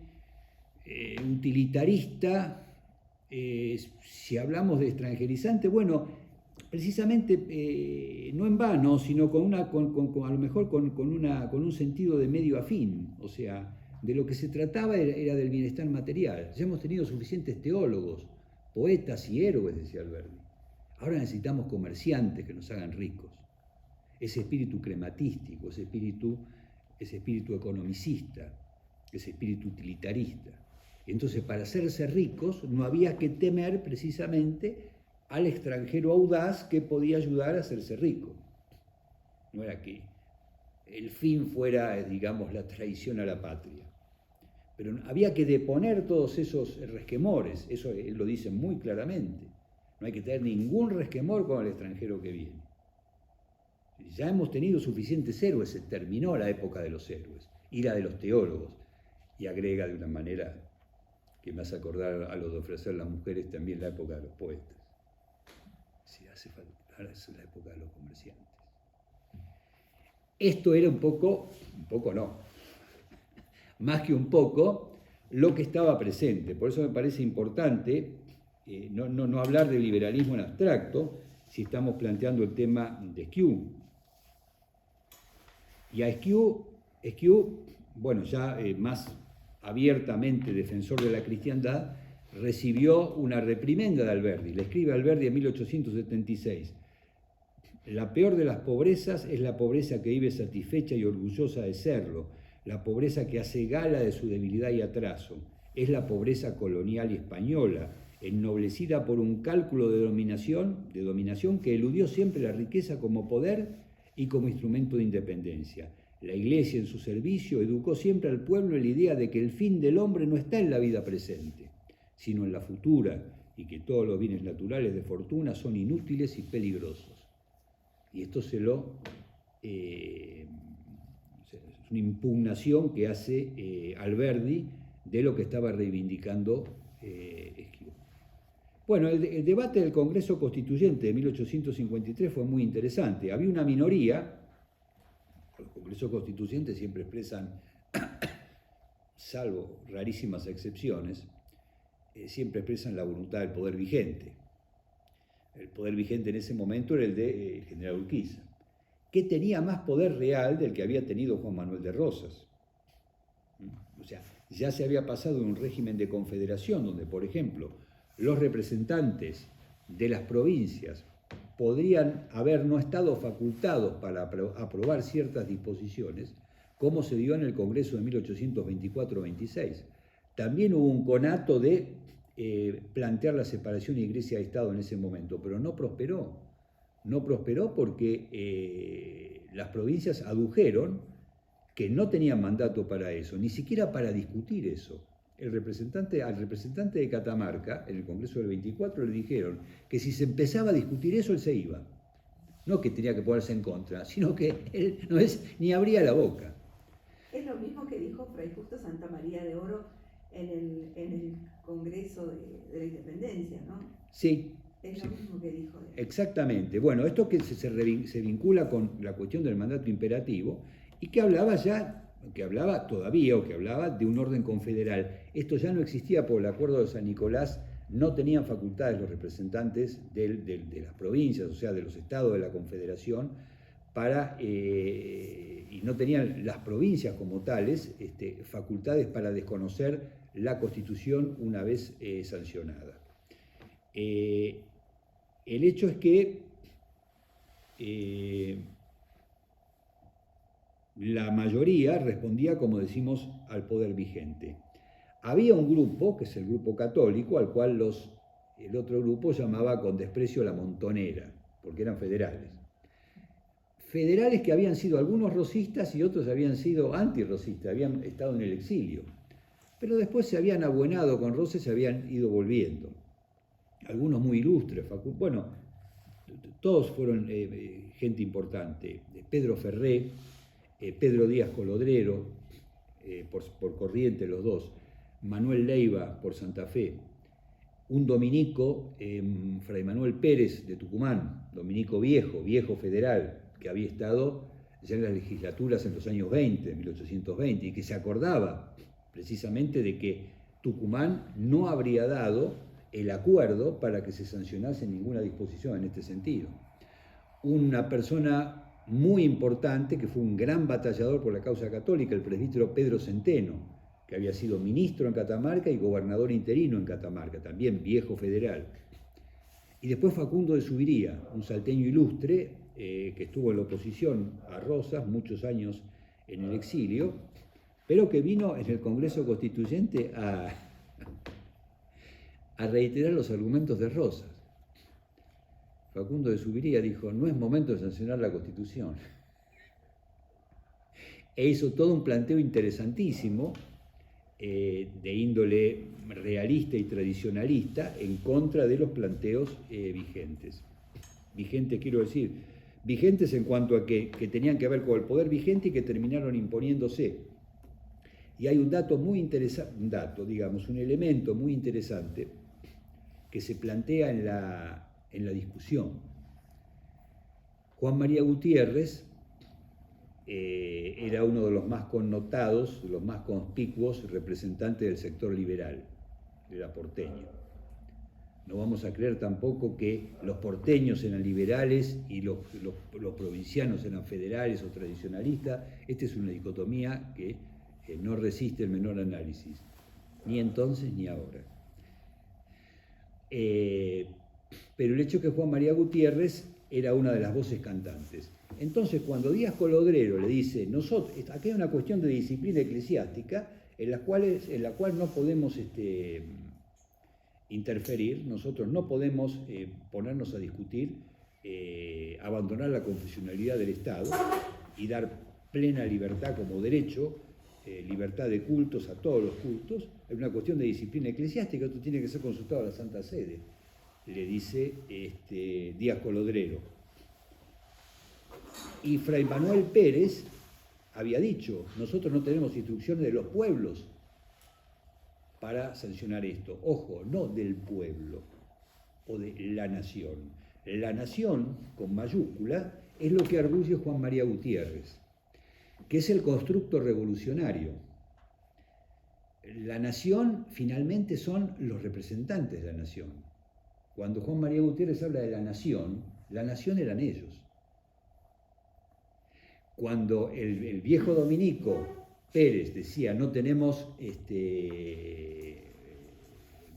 utilitarista. Si hablamos de extranjerizante, bueno, precisamente no en vano, sino con a lo mejor con un sentido de medio afín, o sea, de lo que se trataba era del bienestar material. Ya hemos tenido suficientes teólogos, poetas y héroes, decía Alberdi. Ahora necesitamos comerciantes que nos hagan ricos. Ese espíritu crematístico, ese espíritu economicista, ese espíritu utilitarista. Entonces, para hacerse ricos no había que temer precisamente al extranjero audaz que podía ayudar a hacerse rico. No era que el fin fuera, digamos, la traición a la patria. Pero había que deponer todos esos resquemores, eso él lo dice muy claramente. No hay que tener ningún resquemor con el extranjero que viene. Ya hemos tenido suficientes héroes, se terminó la época de los héroes y la de los teólogos. Y agrega de una manera que me hace acordar a lo de ofrecer las mujeres también la época de los poetas. Sí, hace falta, ahora es la época de los comerciantes. Esto era un poco no, más que un poco, lo que estaba presente. Por eso me parece importante no hablar de liberalismo en abstracto si estamos planteando el tema de Esquiú. Y a Esquiú, bueno, ya más abiertamente defensor de la cristiandad, recibió una reprimenda de Alberdi. Le escribe a Alberdi en 1876. La peor de las pobrezas es la pobreza que vive satisfecha y orgullosa de serlo, la pobreza que hace gala de su debilidad y atraso. Es la pobreza colonial y española, ennoblecida por un cálculo de dominación que eludió siempre la riqueza como poder y como instrumento de independencia. La Iglesia en su servicio educó siempre al pueblo en la idea de que el fin del hombre no está en la vida presente, sino en la futura, y que todos los bienes naturales de fortuna son inútiles y peligrosos. Y esto es una impugnación que hace Alberdi de lo que estaba reivindicando Esquiú. Bueno, el debate del Congreso Constituyente de 1853 fue muy interesante. Había una minoría, los congresos constituyentes siempre expresan, salvo rarísimas excepciones, siempre expresan la voluntad del poder vigente. El poder vigente en ese momento era el de general Urquiza, que tenía más poder real del que había tenido Juan Manuel de Rosas. O sea, ya se había pasado de un régimen de confederación donde, por ejemplo, los representantes de las provincias podrían haber no estado facultados para aprobar ciertas disposiciones, como se dio en el Congreso de 1824-26. También hubo un conato de plantear la separación de Iglesia y Estado en ese momento, pero no prosperó. No prosperó porque las provincias adujeron que no tenían mandato para eso, ni siquiera para discutir eso. Al representante de Catamarca, en el Congreso del 24, le dijeron que si se empezaba a discutir eso, él se iba. No que tenía que ponerse en contra, sino que él ni abría la boca. Es lo mismo que dijo Fray Justo Santa María de Oro en el Congreso de la Independencia, ¿no? Sí. Es lo mismo que dijo él. Exactamente. Bueno, esto que se vincula con la cuestión del mandato imperativo y que hablaba ya que hablaba todavía, o que hablaba de un orden confederal. Esto ya no existía por el Acuerdo de San Nicolás, no tenían facultades los representantes de las provincias, o sea, de los estados de la Confederación, y no tenían las provincias como tales facultades para desconocer la Constitución una vez sancionada. El hecho es que la mayoría respondía, como decimos, al poder vigente. Había un grupo, que es el grupo católico, al cual el otro grupo llamaba con desprecio la montonera, porque eran federales. Federales que habían sido algunos rosistas y otros habían sido antirrosistas, habían estado en el exilio. Pero después se habían abuenado con Rosas y se habían ido volviendo. Algunos muy ilustres, bueno, todos fueron gente importante. Pedro Ferré, Pedro Díaz Colodrero, por Corrientes los dos, Manuel Leiva por Santa Fe, un dominico, Fray Manuel Pérez de Tucumán, dominico viejo federal, que había estado ya en las legislaturas en los años 20, 1820, y que se acordaba precisamente de que Tucumán no habría dado el acuerdo para que se sancionase ninguna disposición en este sentido. Una persona muy importante, que fue un gran batallador por la causa católica, el presbítero Pedro Centeno, que había sido ministro en Catamarca y gobernador interino en Catamarca, también viejo federal. Y después Facundo de Subiría, un salteño ilustre, que estuvo en la oposición a Rosas, muchos años en el exilio, pero que vino en el Congreso Constituyente a reiterar los argumentos de Rosas. Facundo de Subiría dijo: no es momento de sancionar la Constitución. E hizo todo un planteo interesantísimo de índole realista y tradicionalista en contra de los planteos vigentes. Vigentes, quiero decir, vigentes en cuanto a que tenían que ver con el poder vigente y que terminaron imponiéndose. Y hay un dato muy interesante, un elemento muy interesante que se plantea en la discusión. Juan María Gutiérrez era uno de los más connotados, los más conspicuos representantes del sector liberal, era porteño. No vamos a creer tampoco que los porteños eran liberales y los provincianos eran federales o tradicionalistas. Esta es una dicotomía que no resiste el menor análisis, ni entonces ni ahora. Pero el hecho es que Juan María Gutiérrez era una de las voces cantantes. Entonces, cuando Díaz Colodrero le dice: aquí hay una cuestión de disciplina eclesiástica en la cual no podemos interferir, nosotros no podemos ponernos a discutir, abandonar la confesionalidad del Estado y dar plena libertad como derecho, libertad de cultos a todos los cultos, es una cuestión de disciplina eclesiástica, esto tiene que ser consultado a la Santa Sede, le dice Díaz Colodrero. Y Fray Manuel Pérez había dicho: nosotros no tenemos instrucciones de los pueblos para sancionar esto. Ojo, no del pueblo o de la nación. La nación, con mayúscula, es lo que arguye Juan María Gutiérrez, que es el constructo revolucionario. La nación finalmente son los representantes de la nación. Cuando Juan María Gutiérrez habla de la nación eran ellos. Cuando el viejo dominico Pérez decía: no tenemos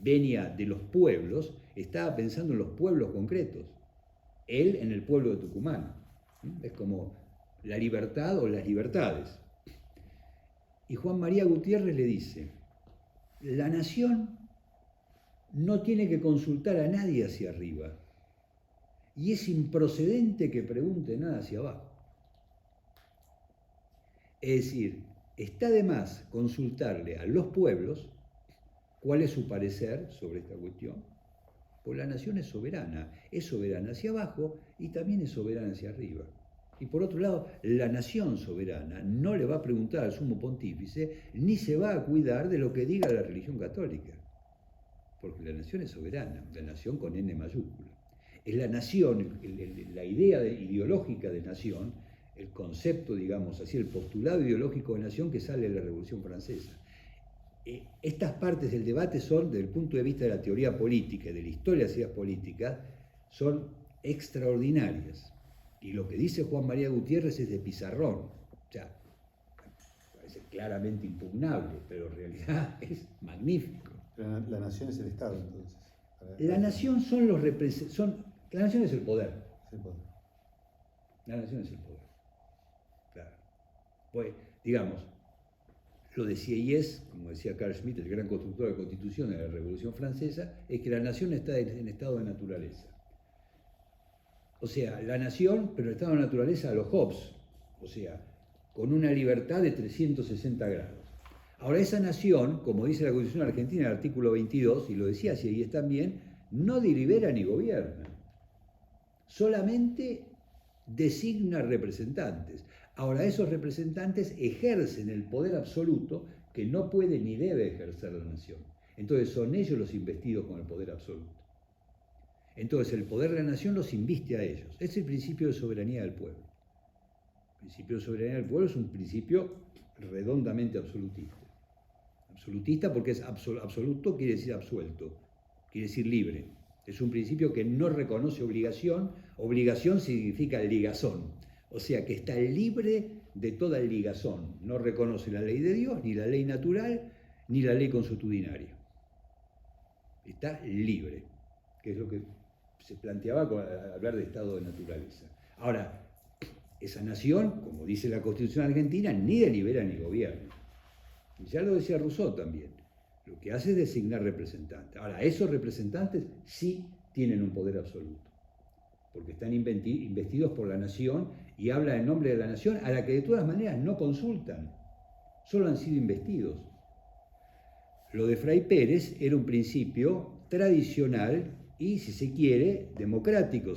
venia de los pueblos, estaba pensando en los pueblos concretos. Él en el pueblo de Tucumán. Es como la libertad o las libertades. Y Juan María Gutiérrez le dice: la nación no tiene que consultar a nadie hacia arriba, y es improcedente que pregunte nada hacia abajo. Es decir, está de más consultarle a los pueblos cuál es su parecer sobre esta cuestión, pues la nación es soberana hacia abajo y también es soberana hacia arriba. Y por otro lado, la nación soberana no le va a preguntar al sumo pontífice ni se va a cuidar de lo que diga la religión católica, porque la nación es soberana, la nación con N mayúscula. Es la nación, la idea ideológica de nación el concepto, digamos así, el postulado ideológico de nación que sale de la Revolución Francesa. Estas partes del debate son, desde el punto de vista de la teoría política y de la historia de las ideas políticas, son extraordinarias. Y lo que dice Juan María Gutiérrez es de pizarrón. O sea, parece claramente impugnable, pero en realidad es magnífico. Pero la nación es el Estado, entonces. La nación son los la nación es el poder. Es el poder. La nación es el poder. Claro. Pues, digamos, lo de Sieyès, como decía Carl Schmitt, el gran constructor de la Constitución de la Revolución Francesa, es que la nación está en estado de naturaleza. O sea, la nación, pero en estado de naturaleza a los Hobbes, o sea, con una libertad de 360 grados. Ahora, esa nación, como dice la Constitución argentina en el artículo 22, y lo decía Sieyès también, no delibera ni gobierna, solamente designa representantes. Ahora, esos representantes ejercen el poder absoluto que no puede ni debe ejercer la nación. Entonces son ellos los investidos con el poder absoluto. Entonces el poder de la nación los inviste a ellos. Es el principio de soberanía del pueblo. El principio de soberanía del pueblo es un principio redondamente absolutista. Absolutista porque es absoluto, quiere decir absuelto, quiere decir libre. Es un principio que no reconoce obligación. Obligación significa ligazón. O sea, que está libre de toda ligazón. No reconoce la ley de Dios, ni la ley natural, ni la ley consuetudinaria. Está libre, que es lo que se planteaba al hablar de estado de naturaleza. Ahora, esa nación, como dice la Constitución argentina, ni delibera ni gobierna. Y ya lo decía Rousseau también. Lo que hace es designar representantes. Ahora, esos representantes sí tienen un poder absoluto, porque están investidos por la nación y hablan en nombre de la nación, a la que de todas maneras no consultan, solo han sido investidos. Lo de Fray Pérez era un principio tradicional y, si se quiere, democrático,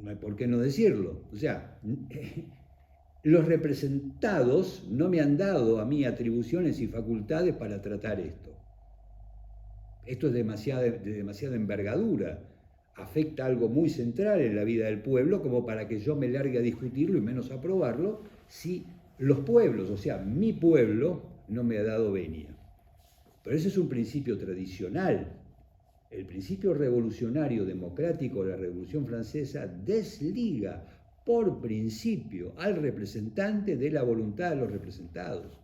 no hay por qué no decirlo. O sea, los representados no me han dado a mí atribuciones y facultades para tratar esto. Esto es de demasiada envergadura. Afecta algo muy central en la vida del pueblo como para que yo me largue a discutirlo y menos a aprobarlo si los pueblos, o sea, mi pueblo, no me ha dado venia. Pero ese es un principio tradicional. El principio revolucionario democrático de la Revolución Francesa desliga por principio al representante de la voluntad de los representados.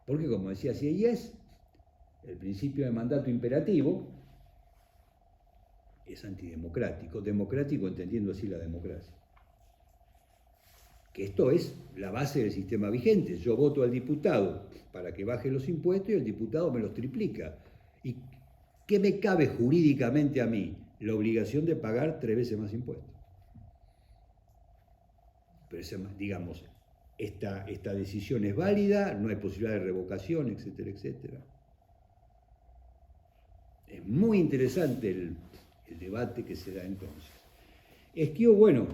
Porque, como decía Sieyès, el principio de mandato imperativo es antidemocrático, democrático entendiendo así la democracia. Que esto es la base del sistema vigente. Yo voto al diputado para que baje los impuestos y el diputado me los triplica. ¿Y qué me cabe jurídicamente a mí? La obligación de pagar 3 veces más impuestos. Pero digamos, esta decisión es válida, no hay posibilidad de revocación, etcétera, etcétera. Es muy interesante el debate que se da entonces. Esquivo, bueno,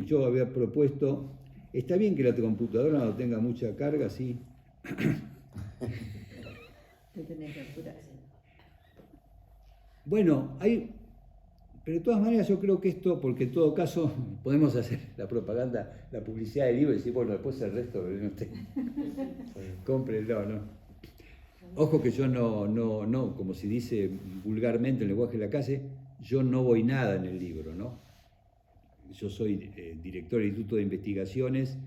yo había propuesto, está bien que la computadora no tenga mucha carga, sí. Te tenés que apurar. Bueno, pero de todas maneras yo creo que esto, porque en todo caso podemos hacer la propaganda, la publicidad del libro y decir, bueno, después el resto, no usted, cómprelo, ¿no? Ojo que yo no, como se dice vulgarmente en el lenguaje de la calle, yo no voy nada en el libro, ¿no? Yo soy director del Instituto de Investigaciones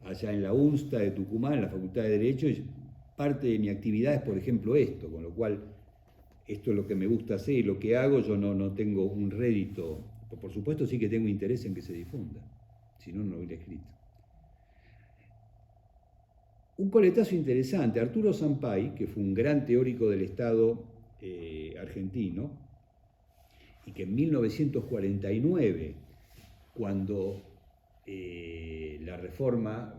allá en la UNSTA de Tucumán, en la Facultad de Derecho, y parte de mi actividad es, por ejemplo, esto, con lo cual esto es lo que me gusta hacer y lo que hago, yo no tengo un rédito, por supuesto sí que tengo interés en que se difunda, si no, no lo hubiera escrito. Un coletazo interesante, Arturo Sampay, que fue un gran teórico del Estado argentino, y que en 1949, cuando la reforma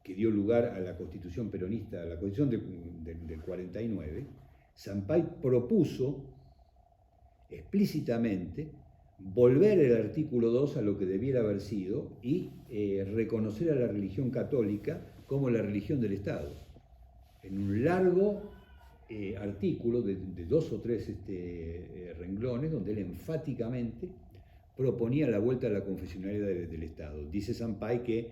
que dio lugar a la Constitución peronista, a la Constitución del 49, Sampay propuso explícitamente volver el artículo 2 a lo que debiera haber sido y reconocer a la religión católica como la religión del Estado. En un largo artículo de 2 o 3 renglones, donde él enfáticamente proponía la vuelta a la confesionalidad del Estado. Dice Sampaio que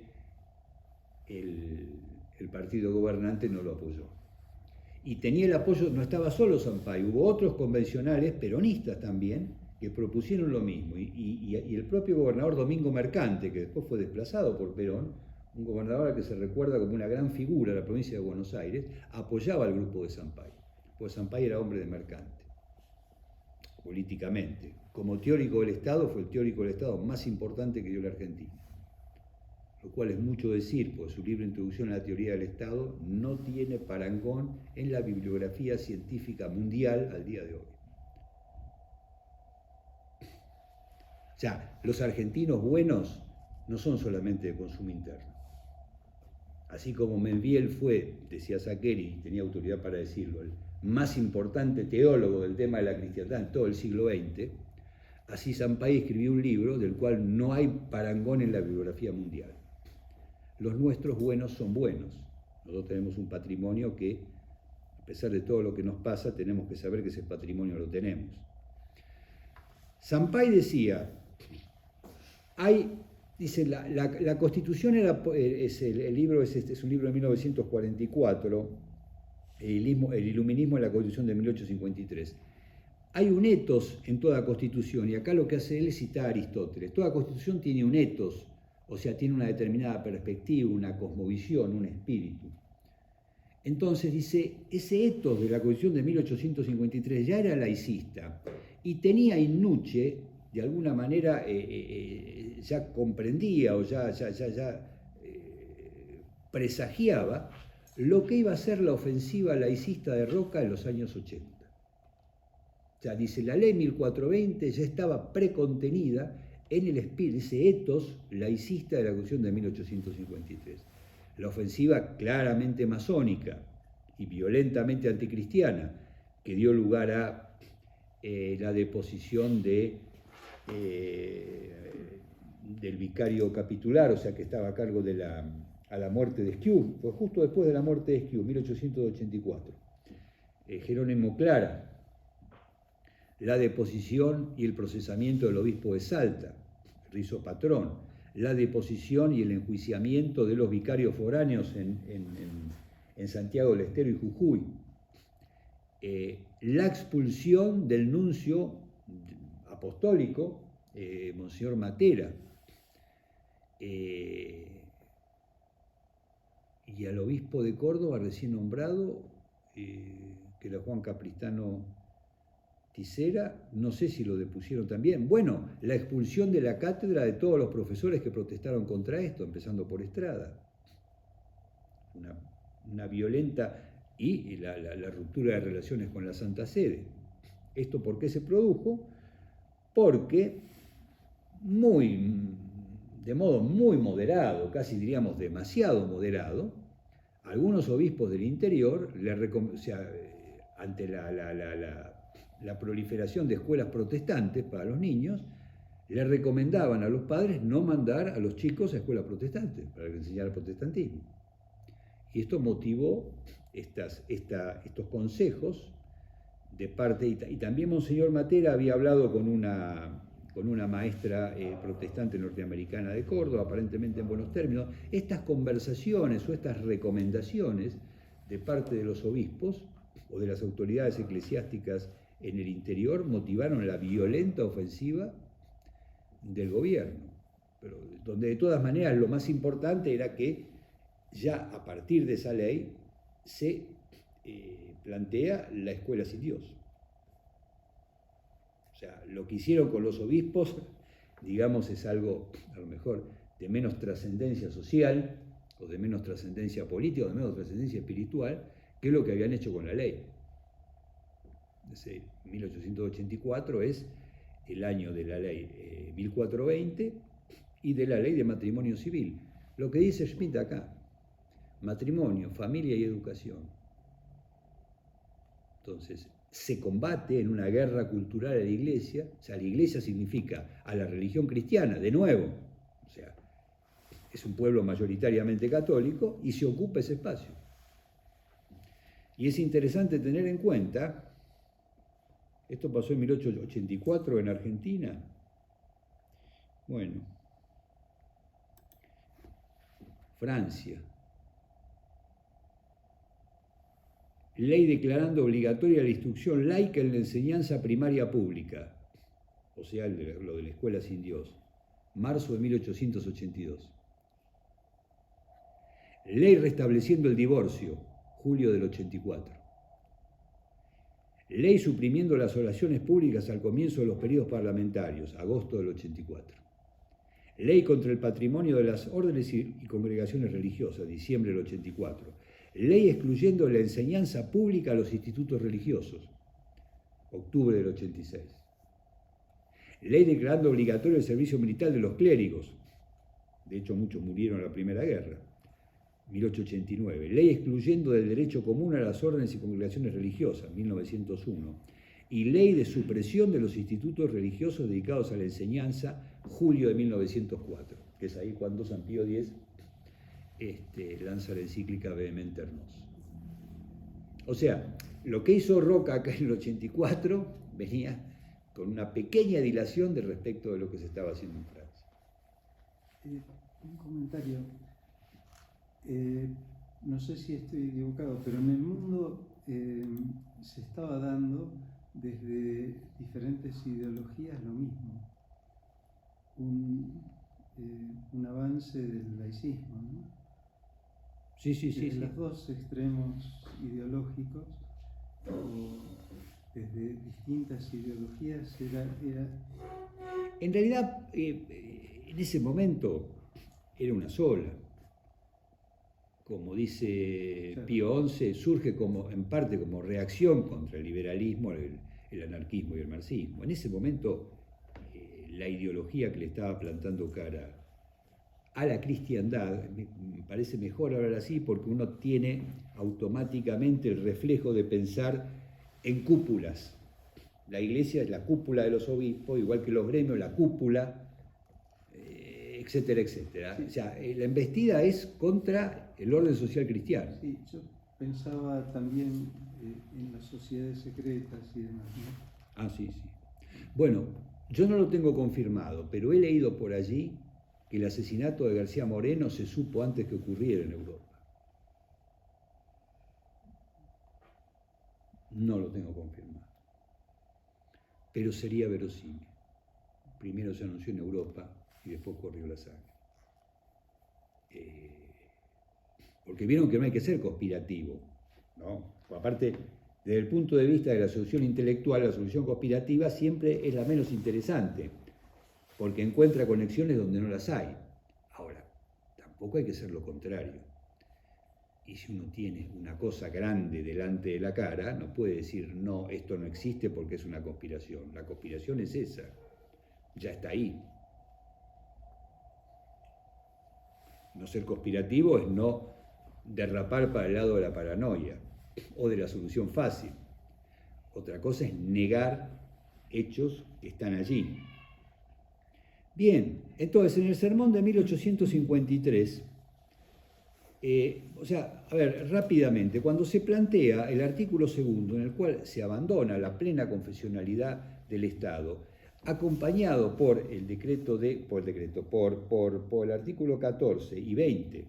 el partido gobernante no lo apoyó. Y tenía el apoyo, no estaba solo Sampaio, hubo otros convencionales, peronistas también, que propusieron lo mismo. Y el propio gobernador Domingo Mercante, que después fue desplazado por Perón, un gobernador al que se recuerda como una gran figura de la provincia de Buenos Aires, apoyaba al grupo de Sampaio, pues Sampaio era hombre de Mercante, políticamente. Como teórico del Estado, fue el teórico del Estado más importante que dio la Argentina. Lo cual es mucho decir, pues su libro Introducción a la Teoría del Estado no tiene parangón en la bibliografía científica mundial al día de hoy. O sea, los argentinos buenos no son solamente de consumo interno. Así como Melviel fue, decía Saccheri, y tenía autoridad para decirlo, el más importante teólogo del tema de la cristiandad en todo el siglo XX, así Sampaio escribió un libro del cual no hay parangón en la bibliografía mundial. Los nuestros buenos son buenos. Nosotros tenemos un patrimonio que, a pesar de todo lo que nos pasa, tenemos que saber que ese patrimonio lo tenemos. Sampaio decía, dice, la Constitución es un libro de 1944, el Iluminismo en la Constitución de 1853. Hay un etos en toda Constitución, y acá lo que hace él es citar a Aristóteles. Toda Constitución tiene un etos, o sea, tiene una determinada perspectiva, una cosmovisión, un espíritu. Entonces dice, ese etos de la Constitución de 1853 ya era laicista y tenía in nuce, de alguna manera, ya comprendía o ya presagiaba lo que iba a ser la ofensiva laicista de Roca en los años 80. O sea, dice, la ley 1420 ya estaba precontenida en el espíritu, ese etos laicista de la Constitución de 1853. La ofensiva claramente masónica y violentamente anticristiana, que dio lugar a la deposición del vicario capitular, o sea, que estaba a cargo a la muerte de Esquiú, fue justo después de la muerte de Esquiú, 1884. Jerónimo Clara, la deposición y el procesamiento del obispo de Salta, Rizo Patrón, la deposición y el enjuiciamiento de los vicarios foráneos en Santiago del Estero y Jujuy, la expulsión del nuncio apostólico, Monseñor Matera, y al obispo de Córdoba recién nombrado, que era Juan Capristano Tisera, no sé si lo depusieron también. Bueno, la expulsión de la cátedra de todos los profesores que protestaron contra esto, empezando por Estrada. Una violenta y la ruptura de relaciones con la Santa Sede. ¿Esto por qué se produjo? Porque de modo muy moderado, casi diríamos demasiado moderado, algunos obispos del interior, ante la proliferación de escuelas protestantes para los niños, le recomendaban a los padres no mandar a los chicos a escuelas protestantes para que enseñaran el protestantismo. Y esto motivó estos consejos de parte, y también Monseñor Matera había hablado con una maestra protestante norteamericana de Córdoba, aparentemente en buenos términos. Estas conversaciones o estas recomendaciones de parte de los obispos o de las autoridades eclesiásticas en el interior motivaron la violenta ofensiva del gobierno, pero donde de todas maneras lo más importante era que ya a partir de esa ley se plantea la escuela sin Dios. O sea, lo que hicieron con los obispos, digamos, es algo a lo mejor de menos trascendencia social o de menos trascendencia política o de menos trascendencia espiritual que lo que habían hecho con la ley. Desde 1884 es el año de la ley 1420 y de la ley de matrimonio civil. Lo que dice Schmitt acá, matrimonio, familia y educación. Entonces, se combate en una guerra cultural a la Iglesia, o sea, la Iglesia significa a la religión cristiana, de nuevo, o sea, es un pueblo mayoritariamente católico y se ocupa ese espacio. Y es interesante tener en cuenta, esto pasó en 1884 en Argentina, Bueno, Francia. Ley declarando obligatoria la instrucción laica en la enseñanza primaria pública, o sea, lo de la escuela sin Dios, marzo de 1882. Ley restableciendo el divorcio, julio del 84. Ley suprimiendo las oraciones públicas al comienzo de los periodos parlamentarios, agosto del 84. Ley contra el patrimonio de las órdenes y congregaciones religiosas, diciembre del 84. Ley excluyendo la enseñanza pública a los institutos religiosos, octubre del 86. Ley declarando obligatorio el servicio militar de los clérigos, de hecho muchos murieron en la Primera Guerra, 1889. Ley excluyendo del derecho común a las órdenes y congregaciones religiosas, 1901. Y ley de supresión de los institutos religiosos dedicados a la enseñanza, julio de 1904, que es ahí cuando San Pío X lanza la encíclica Vehementer Nos. O sea, lo que hizo Roca acá en el 84 venía con una pequeña dilación de respecto de lo que se estaba haciendo en Francia. Un comentario. No sé si estoy equivocado, pero en el mundo se estaba dando desde diferentes ideologías lo mismo. Un avance del laicismo, ¿no? Sí. Los dos extremos ideológicos, o desde distintas ideologías, era... En realidad, en ese momento era una sola. Como dice Claro. Pío XI, surge en parte como reacción contra el liberalismo, el anarquismo y el marxismo. En ese momento, la ideología que le estaba plantando cara a la cristiandad, me parece mejor hablar así, porque uno tiene automáticamente el reflejo de pensar en cúpulas. La iglesia es la cúpula de los obispos, igual que los gremios, la cúpula, etcétera, etcétera. Sí. O sea, la embestida es contra el orden social cristiano. Sí, yo pensaba también en las sociedades secretas y demás, ¿no? Ah, sí. Bueno, yo no lo tengo confirmado, pero he leído por allí que el asesinato de García Moreno se supo antes que ocurriera en Europa. No lo tengo confirmado, pero sería verosímil. Primero se anunció en Europa y después corrió la sangre. Porque vieron que no hay que ser conspirativo, ¿no? Aparte, desde el punto de vista de la solución intelectual, la solución conspirativa siempre es la menos interesante, porque encuentra conexiones donde no las hay. Ahora, tampoco hay que ser lo contrario. Y si uno tiene una cosa grande delante de la cara, no puede decir, no, esto no existe porque es una conspiración. La conspiración es esa, ya está ahí. No ser conspirativo es no derrapar para el lado de la paranoia o de la solución fácil. Otra cosa es negar hechos que están allí. Bien, entonces en el sermón de 1853, rápidamente, cuando se plantea el artículo segundo en el cual se abandona la plena confesionalidad del Estado, acompañado por el artículo 14 y 20,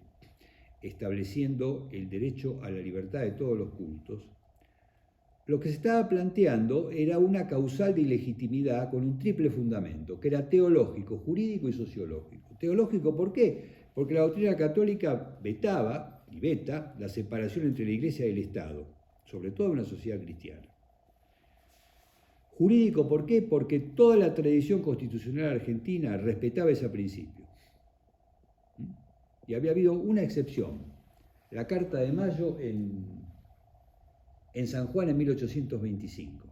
estableciendo el derecho a la libertad de todos los cultos, lo que se estaba planteando era una causal de ilegitimidad con un triple fundamento, que era teológico, jurídico y sociológico. Teológico, ¿por qué? Porque la doctrina católica vetaba y veta la separación entre la Iglesia y el Estado, sobre todo en una sociedad cristiana. Jurídico, ¿por qué? Porque toda la tradición constitucional argentina respetaba ese principio. Y había habido una excepción, la Carta de Mayo en San Juan en 1825.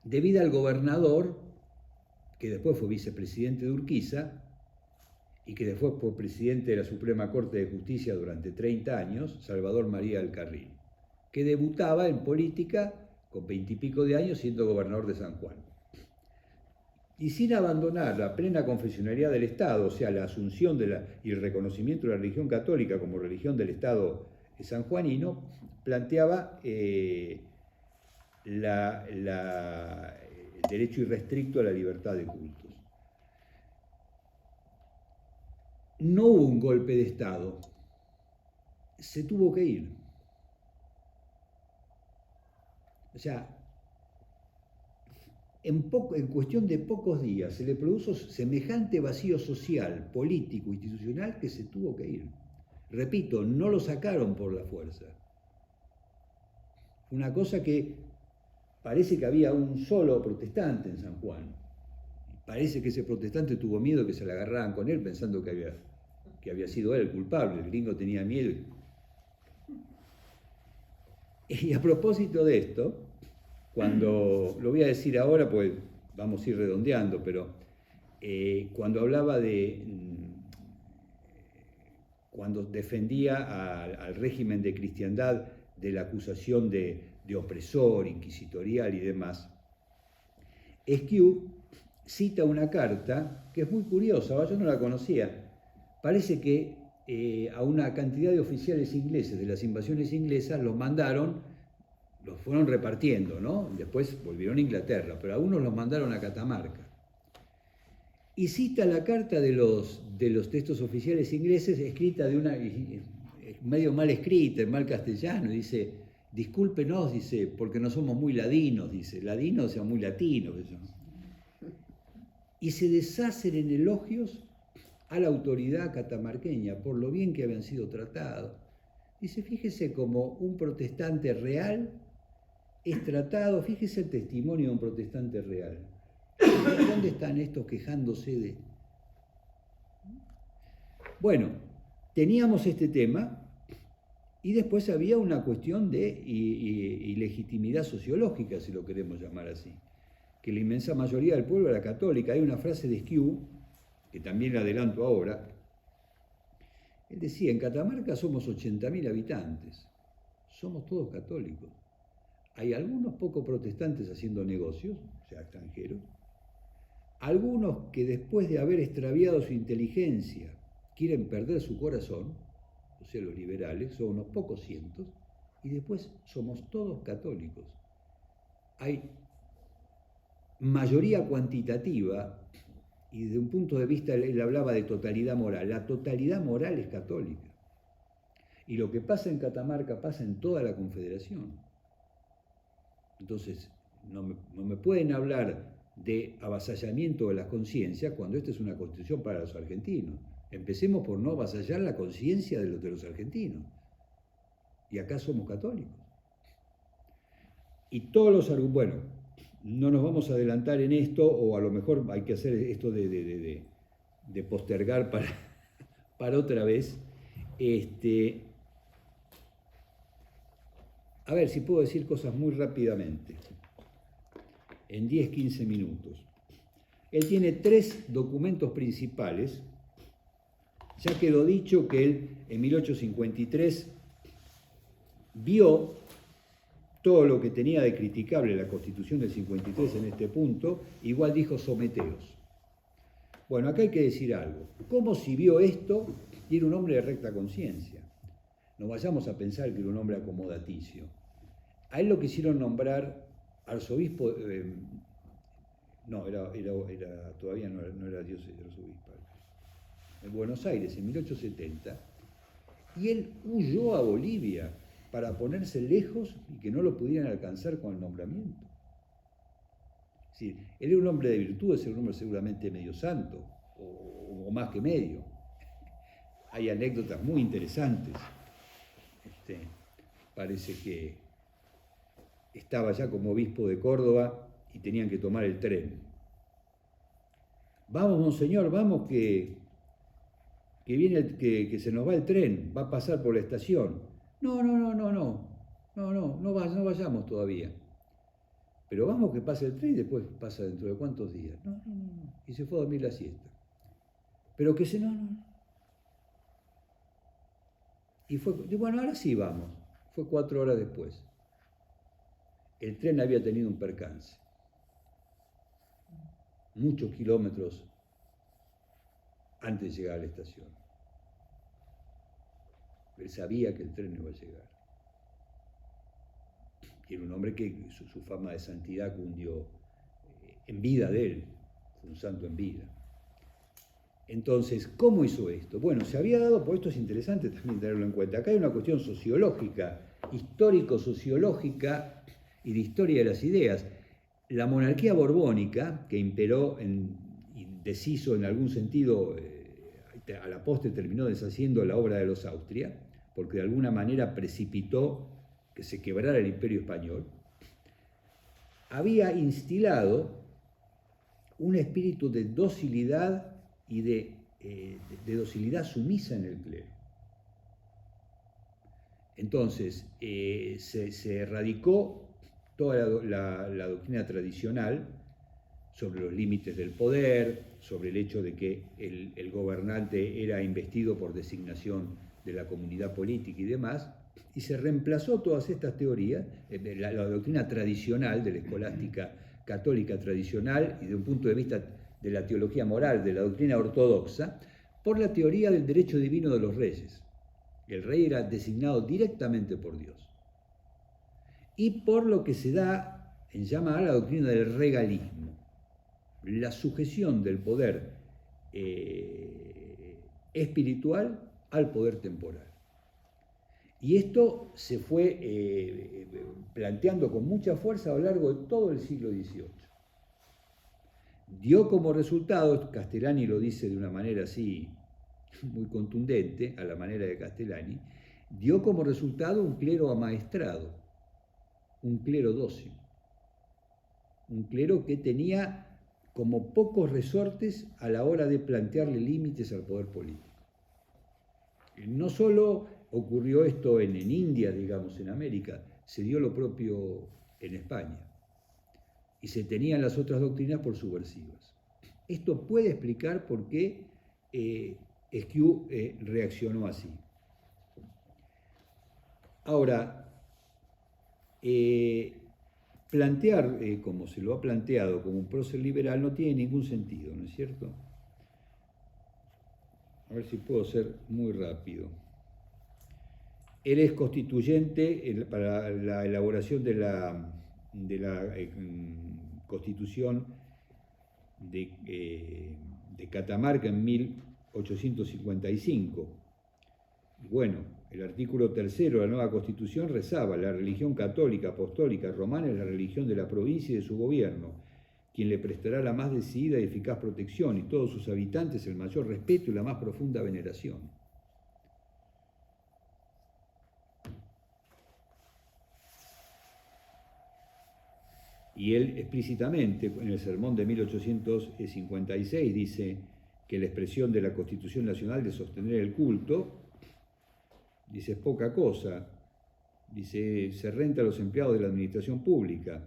Debido al gobernador, que después fue vicepresidente de Urquiza, y que después fue presidente de la Suprema Corte de Justicia durante 30 años, Salvador María del Carril, que debutaba en política con 20 y pico de años siendo gobernador de San Juan. Y sin abandonar la plena confesionalidad del Estado, o sea, la asunción y el reconocimiento de la religión católica como religión del Estado sanjuanino, planteaba el derecho irrestricto a la libertad de cultos. no hubo un golpe de Estado, se tuvo que ir. O sea, en cuestión de pocos días se le produjo semejante vacío social, político, institucional, que se tuvo que ir. Repito, no lo sacaron por la fuerza. Una cosa que parece que había un solo protestante en San Juan. Parece que ese protestante tuvo miedo que se le agarraran con él pensando que había sido él el culpable. El gringo tenía miedo. Y a propósito de esto, cuando, lo voy a decir ahora, pues vamos a ir redondeando, pero cuando hablaba cuando defendía al régimen de cristiandad de la acusación de opresor, inquisitorial y demás, Esquiú cita una carta que es muy curiosa, yo no la conocía. Parece que a una cantidad de oficiales ingleses de las invasiones inglesas los fueron repartiendo, ¿no? Después volvieron a Inglaterra, pero a unos los mandaron a Catamarca. Y cita la carta de los textos oficiales ingleses, escrita medio mal escrita, en mal castellano, dice: discúlpenos, dice, porque no somos muy ladinos, dice, ladinos, o sea, muy latinos. Y se deshacen en elogios a la autoridad catamarqueña por lo bien que habían sido tratados. Dice, fíjese como un protestante real es tratado, fíjese el testimonio de un protestante real. ¿Dónde están estos quejándose de...? Bueno, teníamos este tema y después había una cuestión de ilegitimidad sociológica, si lo queremos llamar así, que la inmensa mayoría del pueblo era católica. Hay una frase de Esquiú, que también la adelanto ahora. Él decía, en Catamarca somos 80.000 habitantes, somos todos católicos. Hay algunos pocos protestantes haciendo negocios, o sea, extranjeros, algunos que después de haber extraviado su inteligencia quieren perder su corazón, o sea, los liberales, son unos pocos cientos, y después somos todos católicos. Hay mayoría cuantitativa, y desde un punto de vista, él hablaba de totalidad moral. La totalidad moral es católica. Y lo que pasa en Catamarca pasa en toda la Confederación. Entonces, no me pueden hablar de avasallamiento de las conciencias cuando esta es una constitución para los argentinos. Empecemos por no avasallar la conciencia de los argentinos. Y acá somos católicos. Y todos los argumentos, bueno, no nos vamos a adelantar en esto, o a lo mejor hay que hacer esto de postergar para otra vez. A ver si puedo decir cosas muy rápidamente, en 10-15 minutos. Él tiene 3 documentos principales. Ya quedó dicho que él en 1853 vio todo lo que tenía de criticable la Constitución del 53 en este punto, igual dijo someteos. Bueno, acá hay que decir algo. ¿Cómo si vio esto y era un hombre de recta conciencia? No vayamos a pensar que era un hombre acomodaticio. A él lo quisieron nombrar arzobispo, todavía no era arzobispo, en Buenos Aires en 1870, y él huyó a Bolivia para ponerse lejos y que no lo pudieran alcanzar con el nombramiento. Es decir, él era un hombre de virtudes, era un hombre seguramente medio santo, o más que medio. Hay anécdotas muy interesantes. Parece que estaba ya como obispo de Córdoba y tenían que tomar el tren. Vamos, monseñor, vamos que que se nos va el tren, va a pasar por la estación. No vayamos todavía. Pero vamos que pase el tren y después pasa dentro de cuántos días. No. Y se fue a dormir la siesta. Pero que se no. Y bueno, ahora sí vamos. Fue 4 horas después. El tren había tenido un percance. Muchos kilómetros antes de llegar a la estación. Él sabía que el tren no iba a llegar. Y era un hombre que su fama de santidad cundió en vida de él, fue un santo en vida. Entonces, ¿cómo hizo esto? Bueno, se había dado, por esto es interesante también tenerlo en cuenta, acá hay una cuestión sociológica, histórico-sociológica y de historia de las ideas. La monarquía borbónica, que imperó y deshizo en algún sentido, a la postre terminó deshaciendo la obra de los Austria, porque de alguna manera precipitó que se quebrara el Imperio Español, había instilado un espíritu de docilidad y de docilidad sumisa en el clero. Entonces, se erradicó toda la doctrina tradicional sobre los límites del poder, sobre el hecho de que el gobernante era investido por designación de la comunidad política y demás, y se reemplazó todas estas teorías, la doctrina tradicional de la escolástica católica tradicional y de un punto de vista de la teología moral, de la doctrina ortodoxa, por la teoría del derecho divino de los reyes. El rey era designado directamente por Dios. Y por lo que se da en llamar la doctrina del regalismo, la sujeción del poder espiritual al poder temporal. Y esto se fue planteando con mucha fuerza a lo largo de todo el siglo XVIII. Dio como resultado, Castellani lo dice de una manera así muy contundente, a la manera de Castellani, dio como resultado un clero amaestrado, un clero dócil, un clero que tenía como pocos resortes a la hora de plantearle límites al poder político. No solo ocurrió esto en India, digamos, en América, se dio lo propio en España. Y se tenían las otras doctrinas por subversivas. Esto puede explicar por qué Esquiú reaccionó así. Ahora, plantear, como se lo ha planteado, como un prócer liberal no tiene ningún sentido, ¿no es cierto? A ver si puedo ser muy rápido. Él es constituyente para la elaboración de la Constitución de Catamarca en 1855. Y bueno, el artículo 3 de la nueva Constitución rezaba: la religión católica, apostólica, romana es la religión de la provincia y de su gobierno, quien le prestará la más decidida y eficaz protección, y todos sus habitantes el mayor respeto y la más profunda veneración. Y él explícitamente, en el sermón de 1856, dice que la expresión de la Constitución Nacional de sostener el culto, dice, es poca cosa, dice, se renta a los empleados de la administración pública.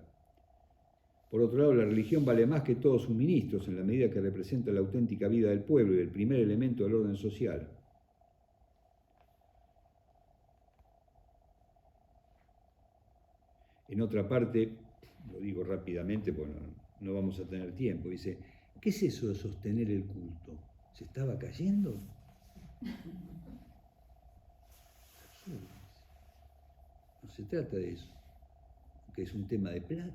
Por otro lado, la religión vale más que todos sus ministros, en la medida que representa la auténtica vida del pueblo y el primer elemento del orden social. En otra parte, lo digo rápidamente porque no vamos a tener tiempo, dice, ¿qué es eso de sostener el culto? ¿Se estaba cayendo? No se trata de eso, que es un tema de plata.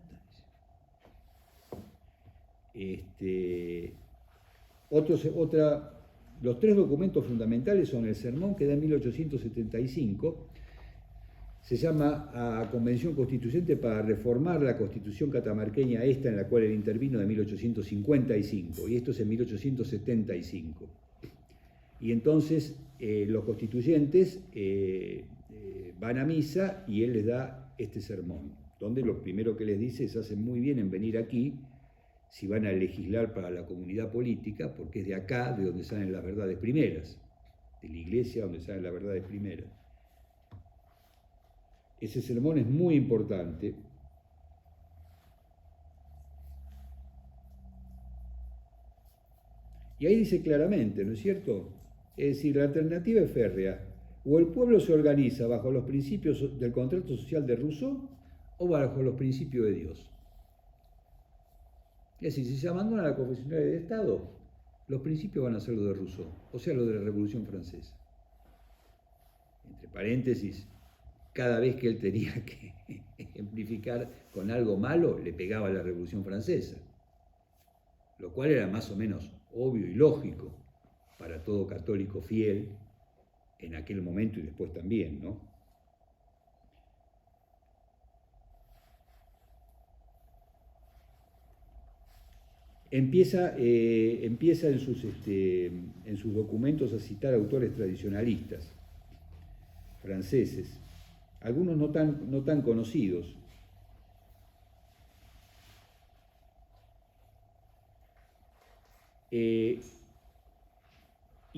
Los tres documentos fundamentales son el sermón que da en 1875, se llama a Convención Constituyente para reformar la Constitución catamarqueña esta en la cual él intervino de 1855, y esto es en 1875. Y entonces los constituyentes van a misa y él les da este sermón, donde lo primero que les dice es: hacen muy bien en venir aquí si van a legislar para la comunidad política, porque es de acá de donde salen las verdades primeras, de la iglesia donde salen las verdades primeras. Ese sermón es muy importante. Y ahí dice claramente, ¿no es cierto? Es decir, la alternativa es férrea. O el pueblo se organiza bajo los principios del contrato social de Rousseau o bajo los principios de Dios. Es decir, si se abandona la confesionalidad de Estado, los principios van a ser lo de Rousseau, o sea, lo de la Revolución Francesa. Entre paréntesis, cada vez que él tenía que ejemplificar con algo malo, le pegaba a la Revolución Francesa, lo cual era más o menos obvio y lógico, para todo católico fiel, en aquel momento y después también, ¿no? Empieza en sus documentos a citar autores tradicionalistas franceses, algunos no tan conocidos. Y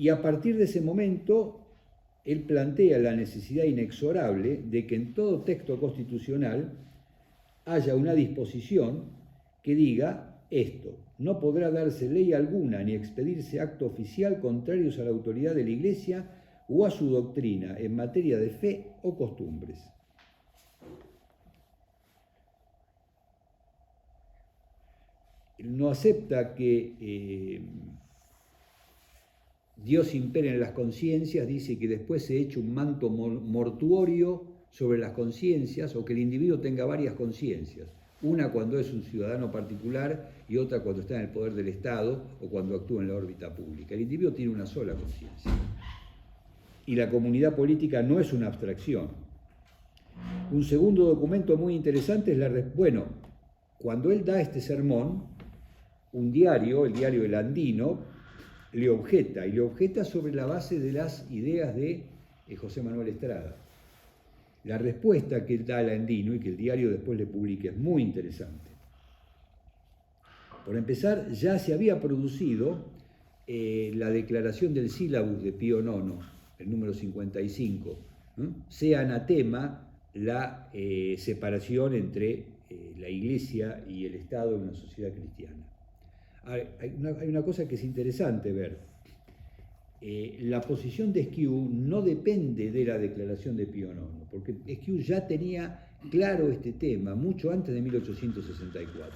a partir de ese momento, él plantea la necesidad inexorable de que en todo texto constitucional haya una disposición que diga esto: no podrá darse ley alguna ni expedirse acto oficial contrarios a la autoridad de la Iglesia o a su doctrina en materia de fe o costumbres. No acepta que Dios impere en las conciencias, dice que después se eche un manto mortuorio sobre las conciencias, o que el individuo tenga varias conciencias, una cuando es un ciudadano particular y otra cuando está en el poder del Estado o cuando actúa en la órbita pública. El individuo tiene una sola conciencia. Y la comunidad política no es una abstracción. Un segundo documento muy interesante es cuando él da este sermón, un diario, el diario El Andino, le objeta sobre la base de las ideas de José Manuel Estrada. La respuesta que él da al Andino y que el diario después le publica es muy interesante. Por empezar, ya se había producido la declaración del sílabus de Pío IX, el número 55, ¿no? Sea anatema la separación entre la Iglesia y el Estado en una sociedad cristiana. Hay una cosa que es interesante ver. La posición de Esquiú no depende de la declaración de Pío IX, porque Esquiú ya tenía claro este tema mucho antes de 1864.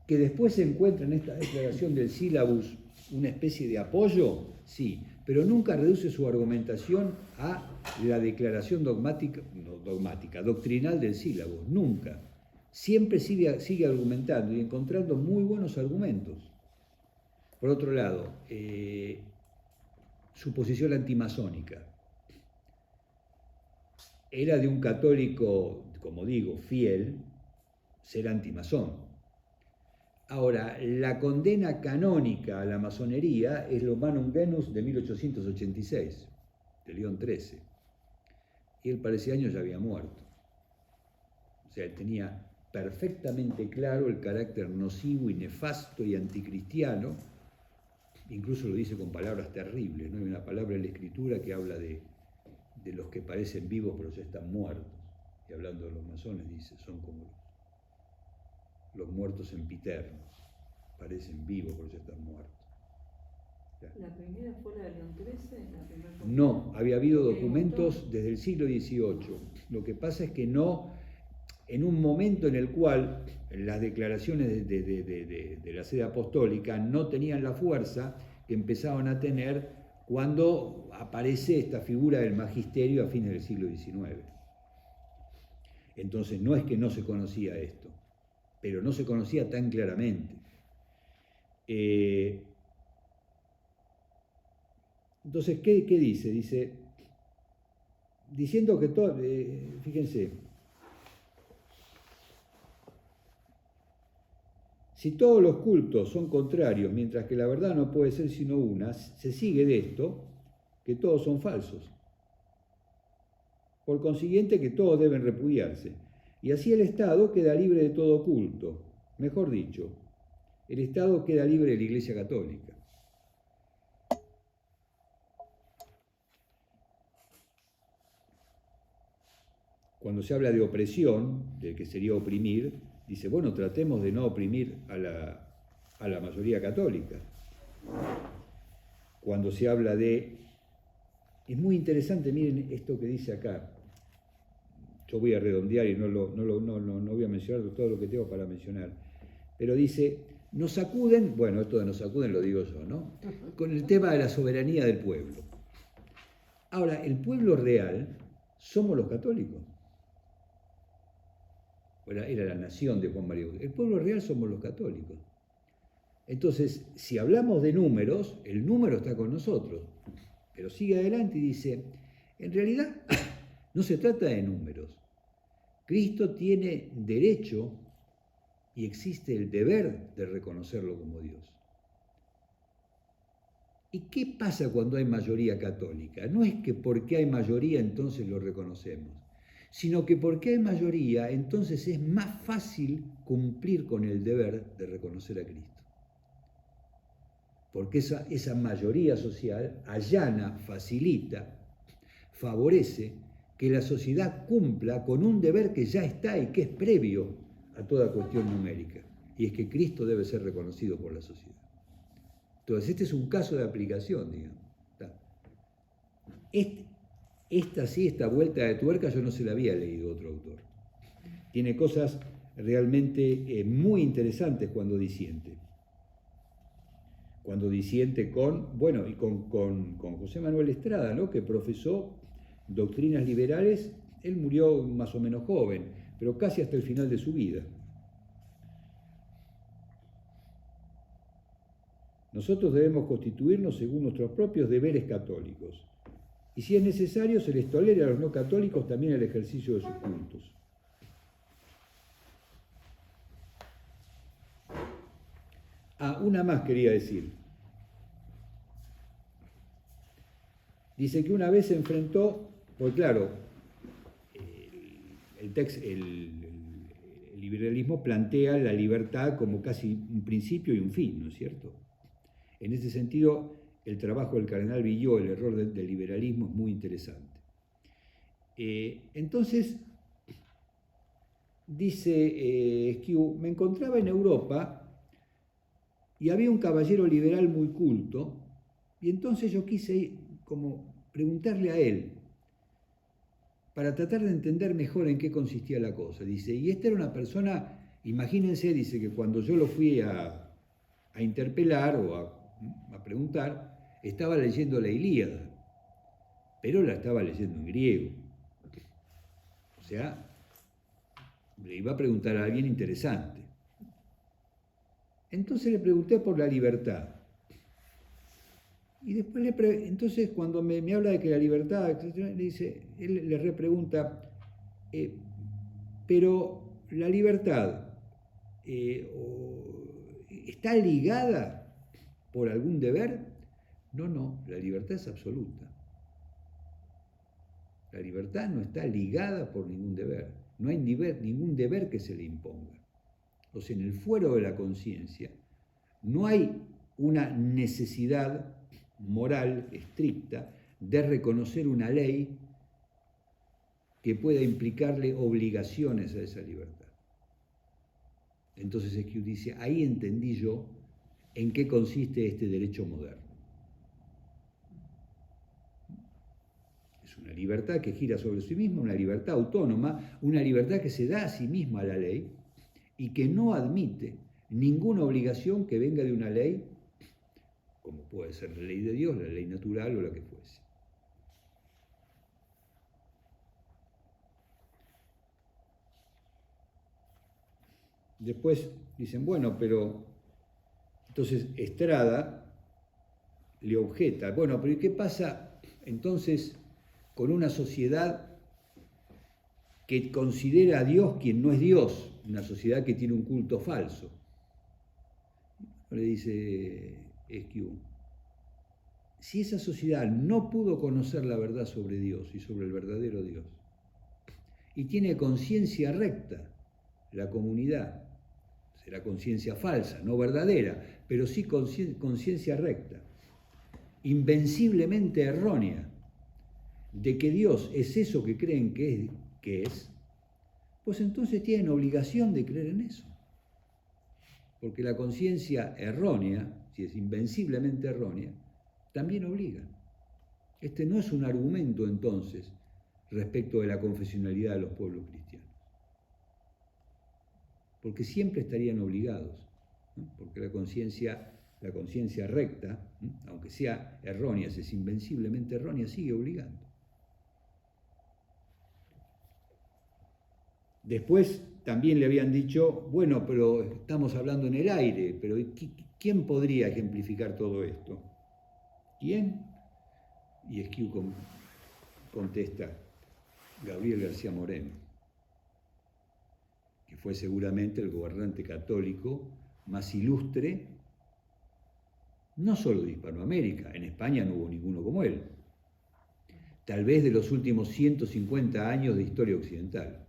Que después se encuentra en esta declaración del sílabus una especie de apoyo, sí, pero nunca reduce su argumentación a la declaración doctrinal del sílabus, nunca. Siempre sigue argumentando y encontrando muy buenos argumentos. Por otro lado, su posición antimasónica. Era de un católico, como digo, fiel, ser antimasón. Ahora, la condena canónica a la masonería es el Humanum Genus de 1886, de León XIII. Y él para ese año ya había muerto. O sea, él tenía perfectamente claro el carácter nocivo y nefasto y anticristiano. Incluso lo dice con palabras terribles, ¿no? Hay una palabra en la Escritura que habla de los que parecen vivos pero ya están muertos. Y hablando de los masones dice, son como los muertos sempiternos, parecen vivos pero ya están muertos. ¿La primera fue la de León XIII? No, había habido documentos desde el siglo XVIII. Lo que pasa es que no, en un momento en el cual las declaraciones de la sede apostólica no tenían la fuerza que empezaban a tener cuando aparece esta figura del magisterio a fines del siglo XIX. Entonces no es que no se conocía esto, pero no se conocía tan claramente. Entonces, ¿qué dice? Dice, diciendo que todo, fíjense, si todos los cultos son contrarios, mientras que la verdad no puede ser sino una, se sigue de esto que todos son falsos. Por consiguiente, que todos deben repudiarse. Y así el Estado queda libre de todo culto. Mejor dicho, el Estado queda libre de la Iglesia Católica. Cuando se habla de opresión, de que sería oprimir, dice, bueno, tratemos de no oprimir a la mayoría católica. Cuando se habla de... Es muy interesante, miren esto que dice acá. Yo voy a redondear y no voy a mencionar todo lo que tengo para mencionar. Pero dice, nos sacuden, bueno, esto de nos sacuden lo digo yo, ¿no? Con el tema de la soberanía del pueblo. Ahora, el pueblo real somos los católicos. Era la nación de Juan María. El pueblo real somos los católicos. Entonces, si hablamos de números, el número está con nosotros. Pero sigue adelante y dice, en realidad no se trata de números. Cristo tiene derecho y existe el deber de reconocerlo como Dios. ¿Y qué pasa cuando hay mayoría católica? No es que porque hay mayoría entonces lo reconocemos, sino que porque hay mayoría entonces es más fácil cumplir con el deber de reconocer a Cristo. Porque esa mayoría social allana, facilita, favorece que la sociedad cumpla con un deber que ya está y que es previo a toda cuestión numérica, y es que Cristo debe ser reconocido por la sociedad. Entonces, este es un caso de aplicación, digamos. Esta vuelta de tuerca yo no se la había leído a otro autor. Tiene cosas realmente muy interesantes cuando disiente. Cuando disiente con José Manuel Estrada, ¿no? Que profesó doctrinas liberales. Él murió más o menos joven, pero casi hasta el final de su vida. Nosotros debemos constituirnos según nuestros propios deberes católicos. Y si es necesario, se les tolera a los no católicos también el ejercicio de sus cultos. Una más quería decir. Dice que una vez se enfrentó, pues claro, el liberalismo plantea la libertad como casi un principio y un fin, ¿no es cierto? En ese sentido, el trabajo del cardenal Villó, El error del liberalismo, es muy interesante. Entonces, dice Esquiu, me encontraba en Europa y había un caballero liberal muy culto, y entonces yo quise como preguntarle a él, para tratar de entender mejor en qué consistía la cosa. Dice, y esta era una persona, imagínense, dice que cuando yo lo fui a interpelar o a preguntar, estaba leyendo la Ilíada, pero la estaba leyendo en griego. O sea, le iba a preguntar a alguien interesante. Entonces le pregunté por la libertad. Y después entonces cuando me habla de que la libertad, etcétera, él le repregunta, pero la libertad ¿está ligada por algún deber? No, la libertad es absoluta. La libertad no está ligada por ningún deber. No hay ningún deber que se le imponga. O sea, en el fuero de la conciencia no hay una necesidad moral estricta de reconocer una ley que pueda implicarle obligaciones a esa libertad. Entonces Esquiu dice, ahí entendí yo en qué consiste este derecho moderno. Es una libertad que gira sobre sí misma, una libertad autónoma, una libertad que se da a sí misma a la ley y que no admite ninguna obligación que venga de una ley, como puede ser la ley de Dios, la ley natural o la que fuese. Después dicen, bueno, pero entonces Estrada le objeta, bueno, pero ¿y qué pasa entonces con una sociedad que considera a Dios quien no es Dios, una sociedad que tiene un culto falso? Le dice Esquiu, si esa sociedad no pudo conocer la verdad sobre Dios y sobre el verdadero Dios, y tiene conciencia recta, la comunidad, será conciencia falsa, no verdadera, pero sí conciencia recta, invenciblemente errónea, de que Dios es eso que creen que es, pues entonces tienen obligación de creer en eso. Porque la conciencia errónea, si es invenciblemente errónea, también obliga. Este no es un argumento entonces respecto de la confesionalidad de los pueblos cristianos. Porque siempre estarían obligados, ¿no? Porque la conciencia recta, ¿no? Aunque sea errónea, si es invenciblemente errónea, sigue obligando. Después también le habían dicho, bueno, pero estamos hablando en el aire, pero ¿quién podría ejemplificar todo esto? ¿Quién? Y Esquiu contesta, Gabriel García Moreno, que fue seguramente el gobernante católico más ilustre, no solo de Hispanoamérica, en España no hubo ninguno como él, tal vez de los últimos 150 años de historia occidental,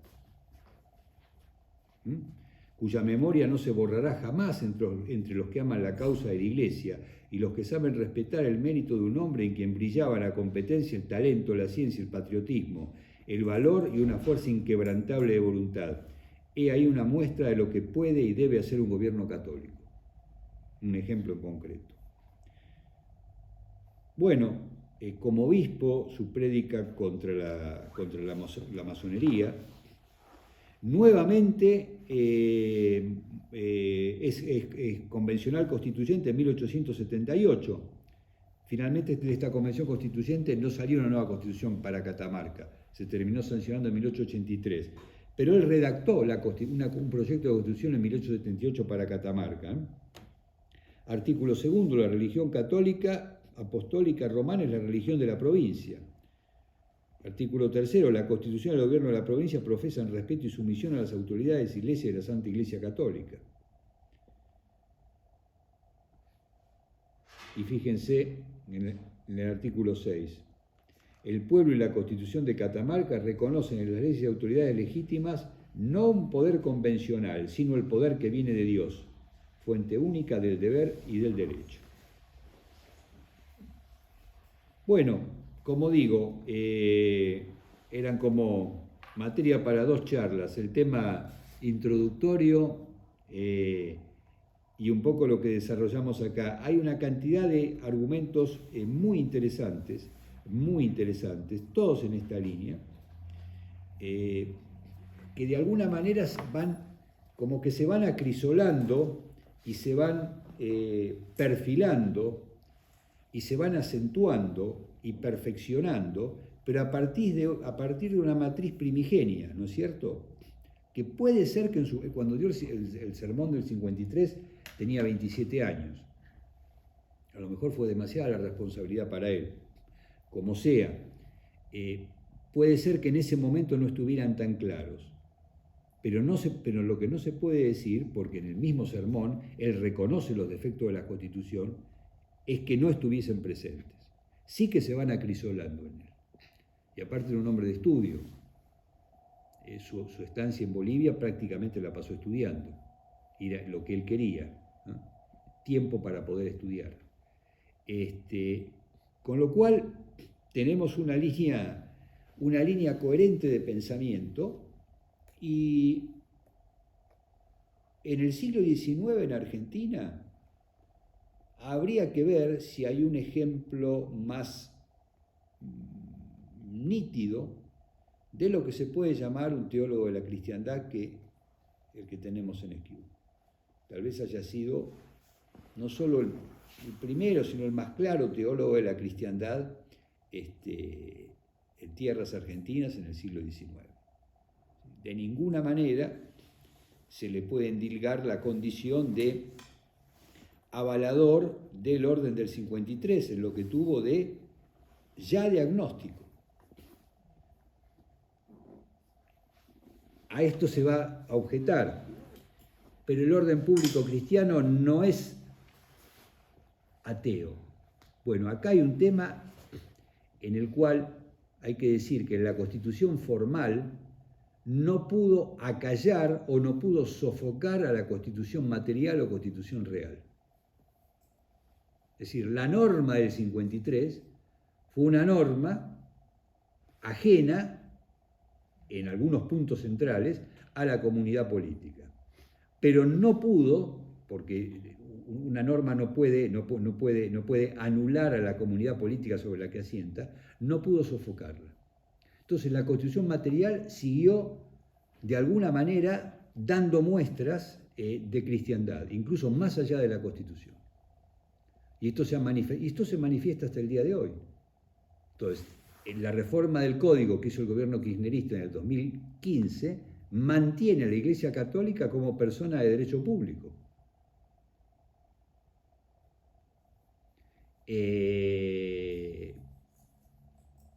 cuya memoria no se borrará jamás entre los que aman la causa de la Iglesia y los que saben respetar el mérito de un hombre en quien brillaba la competencia, el talento, la ciencia, el patriotismo, el valor y una fuerza inquebrantable de voluntad. He ahí una muestra de lo que puede y debe hacer un gobierno católico. Un ejemplo en concreto. Bueno, como obispo, su prédica contra la masonería, nuevamente es convencional constituyente en 1878. Finalmente de esta convención constituyente no salió una nueva constitución para Catamarca, se terminó sancionando en 1883, pero él redactó un proyecto de constitución en 1878 para Catamarca. Artículo 2, la religión católica apostólica romana es la religión de la provincia. Artículo 3, la Constitución del Gobierno de la provincia profesa en respeto y sumisión a las autoridades de Iglesia y de la Santa Iglesia Católica. Y fíjense en el artículo 6. El pueblo y la Constitución de Catamarca reconocen en las leyes y autoridades legítimas no un poder convencional, sino el poder que viene de Dios, fuente única del deber y del derecho. Bueno, como digo, eran como materia para 2 charlas, el tema introductorio y un poco lo que desarrollamos acá. Hay una cantidad de argumentos muy interesantes, todos en esta línea, que de alguna manera como que se van acrisolando y se van perfilando y se van acentuando y perfeccionando, pero a partir de una matriz primigenia, ¿no es cierto? Que puede ser que cuando dio el sermón del 53 tenía 27 años. A lo mejor fue demasiada la responsabilidad para él. Como sea, puede ser que en ese momento no estuvieran tan claros. Pero lo que no se puede decir, porque en el mismo sermón él reconoce los defectos de la Constitución, es que no estuviesen presentes. Sí que se van acrisolando en él. Y aparte era un hombre de estudio. Su estancia en Bolivia prácticamente la pasó estudiando. Era lo que él quería, ¿no? Tiempo para poder estudiar. Con lo cual tenemos una línea coherente de pensamiento, y en el siglo XIX en Argentina habría que ver si hay un ejemplo más nítido de lo que se puede llamar un teólogo de la cristiandad que el que tenemos en Esquiu. Tal vez haya sido no solo el primero, sino el más claro teólogo de la cristiandad en tierras argentinas en el siglo XIX. De ninguna manera se le puede endilgar la condición de avalador del orden del 53, en lo que tuvo de ya diagnóstico. A esto se va a objetar, pero el orden público cristiano no es ateo. Bueno, acá hay un tema en el cual hay que decir que la Constitución formal no pudo acallar o no pudo sofocar a la Constitución material o Constitución real. Es decir, la norma del 53 fue una norma ajena, en algunos puntos centrales, a la comunidad política. Pero no pudo, porque una norma no puede anular a la comunidad política sobre la que asienta, no pudo sofocarla. Entonces la Constitución material siguió de alguna manera dando muestras de cristiandad, incluso más allá de la Constitución. Y esto se manifiesta hasta el día de hoy. Entonces, en la reforma del Código que hizo el gobierno kirchnerista en el 2015 mantiene a la Iglesia Católica como persona de derecho público.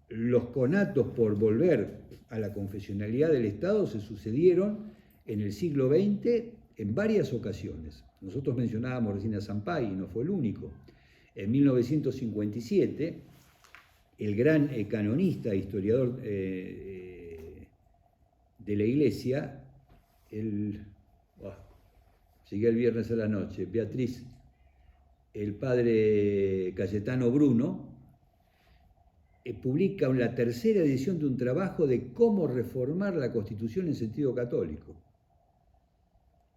Los conatos por volver a la confesionalidad del Estado se sucedieron en el siglo XX en varias ocasiones. Nosotros mencionábamos recién a Sampaio y no fue el único. En 1957, el gran canonista e historiador de la Iglesia, llegué el viernes a la noche, Beatriz, el padre Cayetano Bruno, publica la tercera edición de un trabajo de cómo reformar la Constitución en sentido católico.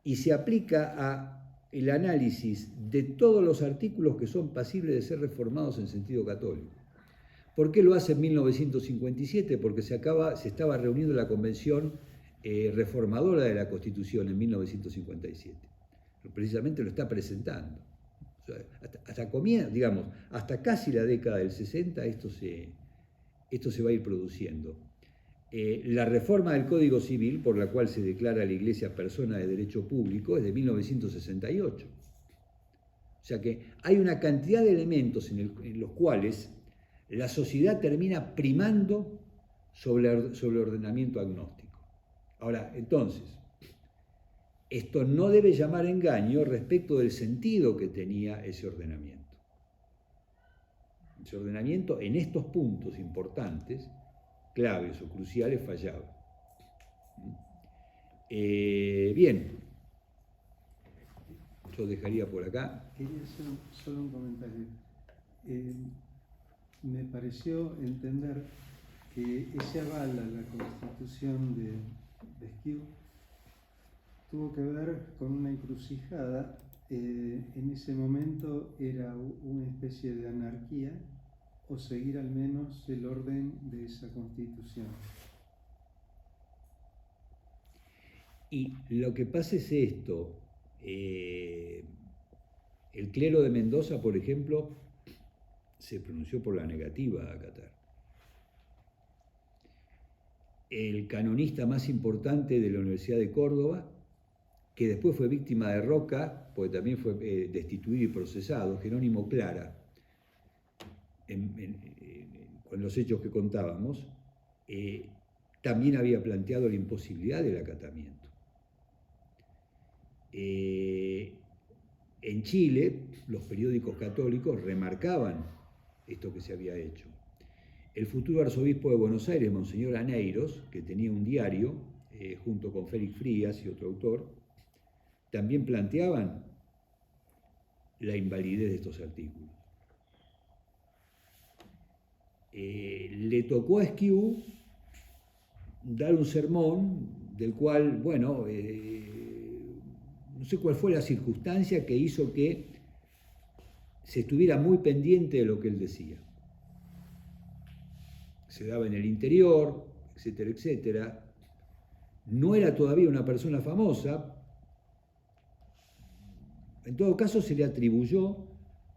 Y se aplica al análisis de todos los artículos que son pasibles de ser reformados en sentido católico. ¿Por qué lo hace en 1957? Porque se estaba reuniendo la Convención Reformadora de la Constitución en 1957. Precisamente lo está presentando. O sea, hasta casi la década del 60 esto se va a ir produciendo. La reforma del Código Civil, por la cual se declara a la Iglesia persona de derecho público, es de 1968. O sea que hay una cantidad de elementos en los cuales la sociedad termina primando sobre el ordenamiento agnóstico. Ahora, entonces, esto no debe llamar engaño respecto del sentido que tenía ese ordenamiento. Ese ordenamiento en estos puntos importantes, claves o cruciales, fallaba. Bien, yo dejaría por acá. Quería hacer solo un comentario. Me pareció entender que ese aval a la Constitución de Esquiu tuvo que ver con una encrucijada. En ese momento era una especie de anarquía o seguir al menos el orden de esa Constitución. Y lo que pasa es esto. El clero de Mendoza, por ejemplo, se pronunció por la negativa a acatar. El canonista más importante de la Universidad de Córdoba, que después fue víctima de Roca, porque también fue destituido y procesado, Jerónimo Clara, con los hechos que contábamos, también había planteado la imposibilidad del acatamiento. En Chile, los periódicos católicos remarcaban esto que se había hecho. El futuro arzobispo de Buenos Aires, Monseñor Aneiros, que tenía un diario, junto con Félix Frías y otro autor, también planteaban la invalidez de estos artículos. Le tocó a Esquiu dar un sermón del cual, bueno, no sé cuál fue la circunstancia que hizo que se estuviera muy pendiente de lo que él decía. Se daba en el interior, etcétera, etcétera. No era todavía una persona famosa. En todo caso, se le atribuyó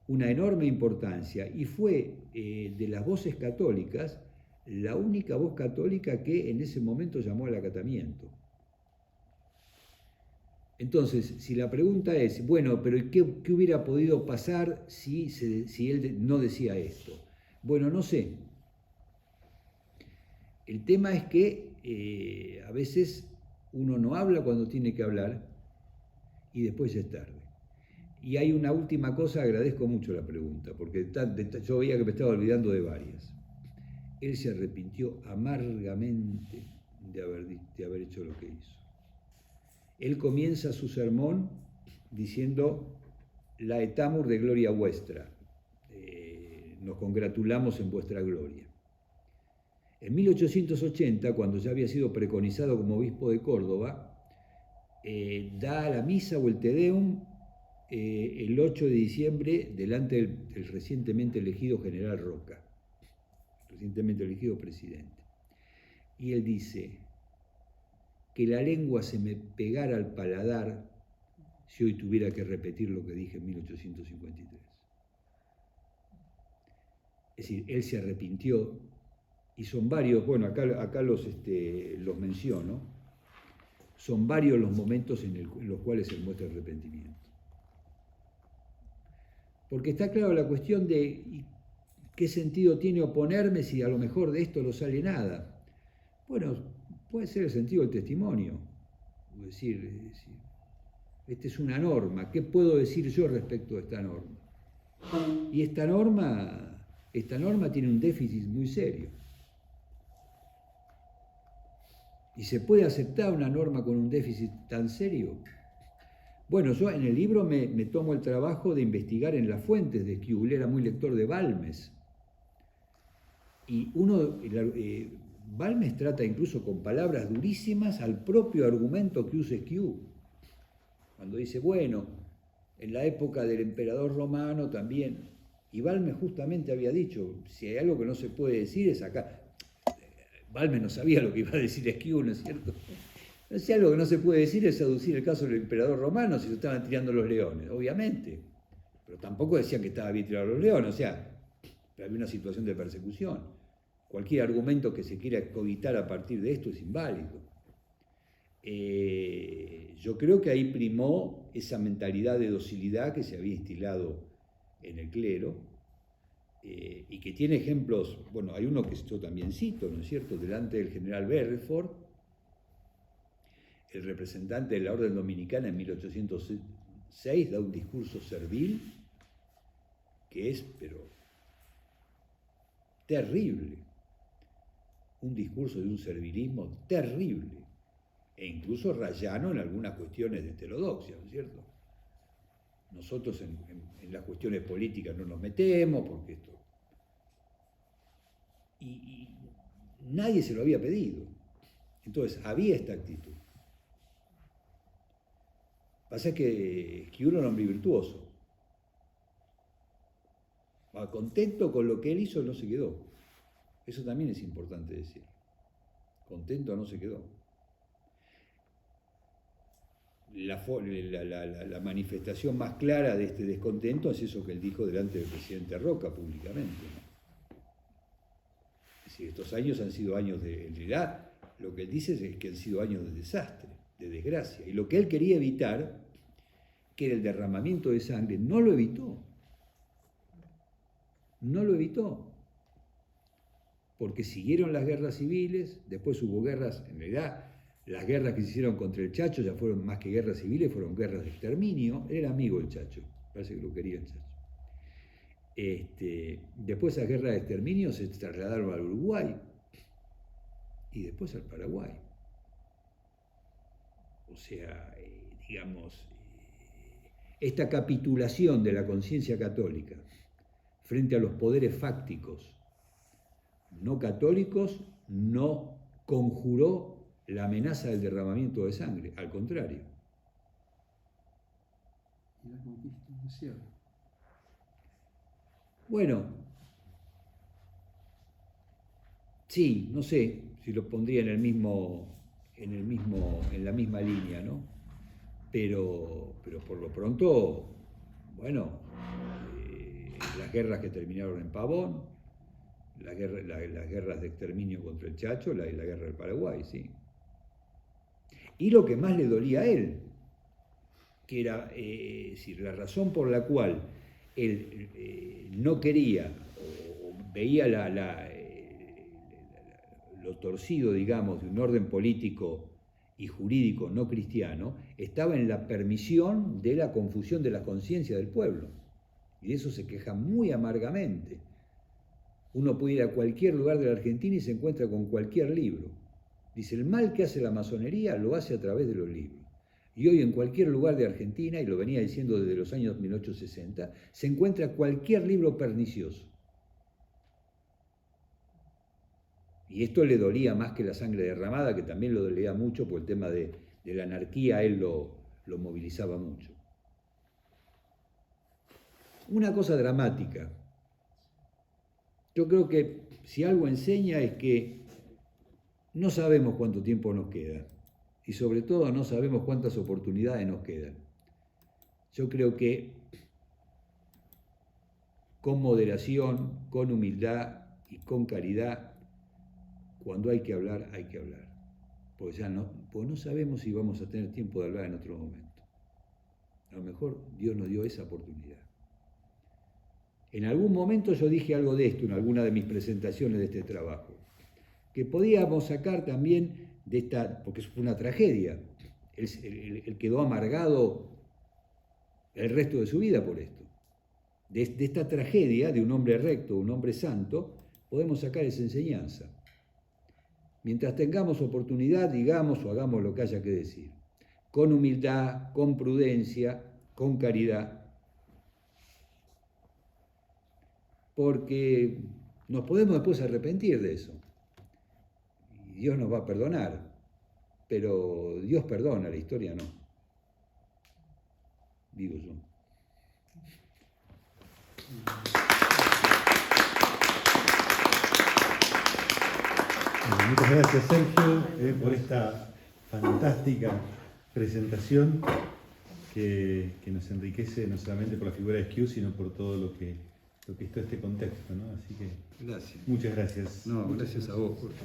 una enorme importancia y fue de las voces católicas la única voz católica que en ese momento llamó al acatamiento. Entonces, si la pregunta es, bueno, pero ¿qué hubiera podido pasar si él no decía esto? Bueno, no sé. El tema es que a veces uno no habla cuando tiene que hablar y después ya es tarde. Y hay una última cosa, agradezco mucho la pregunta, porque yo veía que me estaba olvidando de varias. Él se arrepintió amargamente de haber hecho lo que hizo. Él comienza su sermón diciendo la etamur de gloria vuestra, nos congratulamos en vuestra gloria. En 1880, cuando ya había sido preconizado como obispo de Córdoba, da la misa o el Te Deum el 8 de diciembre delante del recientemente elegido general Roca, recientemente elegido presidente. Y él dice, que la lengua se me pegara al paladar si hoy tuviera que repetir lo que dije en 1853. Es decir, él se arrepintió, y son varios, bueno, acá los menciono. son varios los momentos en los cuales se muestra arrepentimiento. Porque está claro la cuestión de qué sentido tiene oponerme si a lo mejor de esto no sale nada. Bueno, puede ser el sentido del testimonio. Es decir, esta es una norma, ¿qué puedo decir yo respecto a esta norma? Y esta norma tiene un déficit muy serio. ¿Y se puede aceptar una norma con un déficit tan serio? Bueno, yo en el libro me tomo el trabajo de investigar en las fuentes de Skew. Él era muy lector de Balmes. Y Balmes trata incluso con palabras durísimas al propio argumento que usa Skew. Cuando dice, bueno, en la época del emperador romano también. Y Balmes justamente había dicho, si hay algo que no se puede decir es acá. Balmes no sabía lo que iba a decir Skew, ¿no es cierto? Si algo que no se puede decir es seducir el caso del emperador romano si se estaban tirando los leones, obviamente. Pero tampoco decían que estaba bien tirado los leones, o sea, había una situación de persecución. Cualquier argumento que se quiera cogitar a partir de esto es inválido. Yo creo que ahí primó esa mentalidad de docilidad que se había instilado en el clero y que tiene ejemplos, bueno, hay uno que yo también cito, ¿no es cierto?, delante del general Berreford, el representante de la Orden Dominicana en 1806 da un discurso servil que es, pero, terrible. Un discurso de un servilismo terrible, e incluso rayano en algunas cuestiones de heterodoxia, ¿no es cierto? Nosotros en las cuestiones políticas no nos metemos, porque esto... Y nadie se lo había pedido. Entonces, había esta actitud. Pasa que Skew era un hombre virtuoso. Contento con lo que él hizo, no se quedó. Eso también es importante decir. Contento no se quedó. La manifestación más clara de este descontento es eso que él dijo delante del presidente Roca públicamente, ¿no? Es decir, estos años han sido años de... En realidad, lo que él dice es que han sido años de desastre, de desgracia. Y lo que él quería evitar, que era el derramamiento de sangre, no lo evitó. No lo evitó. Porque siguieron las guerras civiles, después hubo guerras, en realidad, las guerras que se hicieron contra el Chacho ya fueron más que guerras civiles, fueron guerras de exterminio. Él era amigo del Chacho, parece que lo quería el Chacho. Después esas guerras de exterminio se trasladaron al Uruguay y después al Paraguay. O sea, digamos, esta capitulación de la conciencia católica frente a los poderes fácticos no católicos no conjuró la amenaza del derramamiento de sangre, al contrario. Y la conquista del desierto. Bueno, sí, no sé si lo pondría en la misma línea, ¿no? Pero por lo pronto, bueno, las guerras que terminaron en Pavón, las guerras de exterminio contra el Chacho, la guerra del Paraguay, sí. Y lo que más le dolía a él, que era la razón por la cual él no quería o veía lo torcido, digamos, de un orden político y jurídico no cristiano, estaba en la permisión de la confusión de la conciencia del pueblo. Y de eso se queja muy amargamente. Uno puede ir a cualquier lugar de la Argentina y se encuentra con cualquier libro. Dice, el mal que hace la masonería lo hace a través de los libros. Y hoy en cualquier lugar de Argentina, y lo venía diciendo desde los años 1860, se encuentra cualquier libro pernicioso. Y esto le dolía más que la sangre derramada, que también lo dolía mucho por el tema de la anarquía, él lo movilizaba mucho. Una cosa dramática. Yo creo que si algo enseña es que no sabemos cuánto tiempo nos queda. Y sobre todo no sabemos cuántas oportunidades nos quedan. Yo creo que con moderación, con humildad y con caridad, cuando hay que hablar, hay que hablar. porque ya no sabemos si vamos a tener tiempo de hablar en otro momento. A lo mejor Dios nos dio esa oportunidad. En algún momento yo dije algo de esto en alguna de mis presentaciones de este trabajo, que podíamos sacar también de esta, porque fue una tragedia, él quedó amargado el resto de su vida por esto. De esta tragedia de un hombre recto, un hombre santo, podemos sacar esa enseñanza. Mientras tengamos oportunidad, digamos o hagamos lo que haya que decir, con humildad, con prudencia, con caridad, porque nos podemos después arrepentir de eso. Y Dios nos va a perdonar, pero Dios perdona, la historia no. Digo yo. Muchas gracias, Sergio, por esta fantástica presentación que nos enriquece no solamente por la figura de Esquiú, sino por todo lo que es todo este contexto, ¿no? Así que Gracias. muchas gracias. No, gracias a vos, Jorge.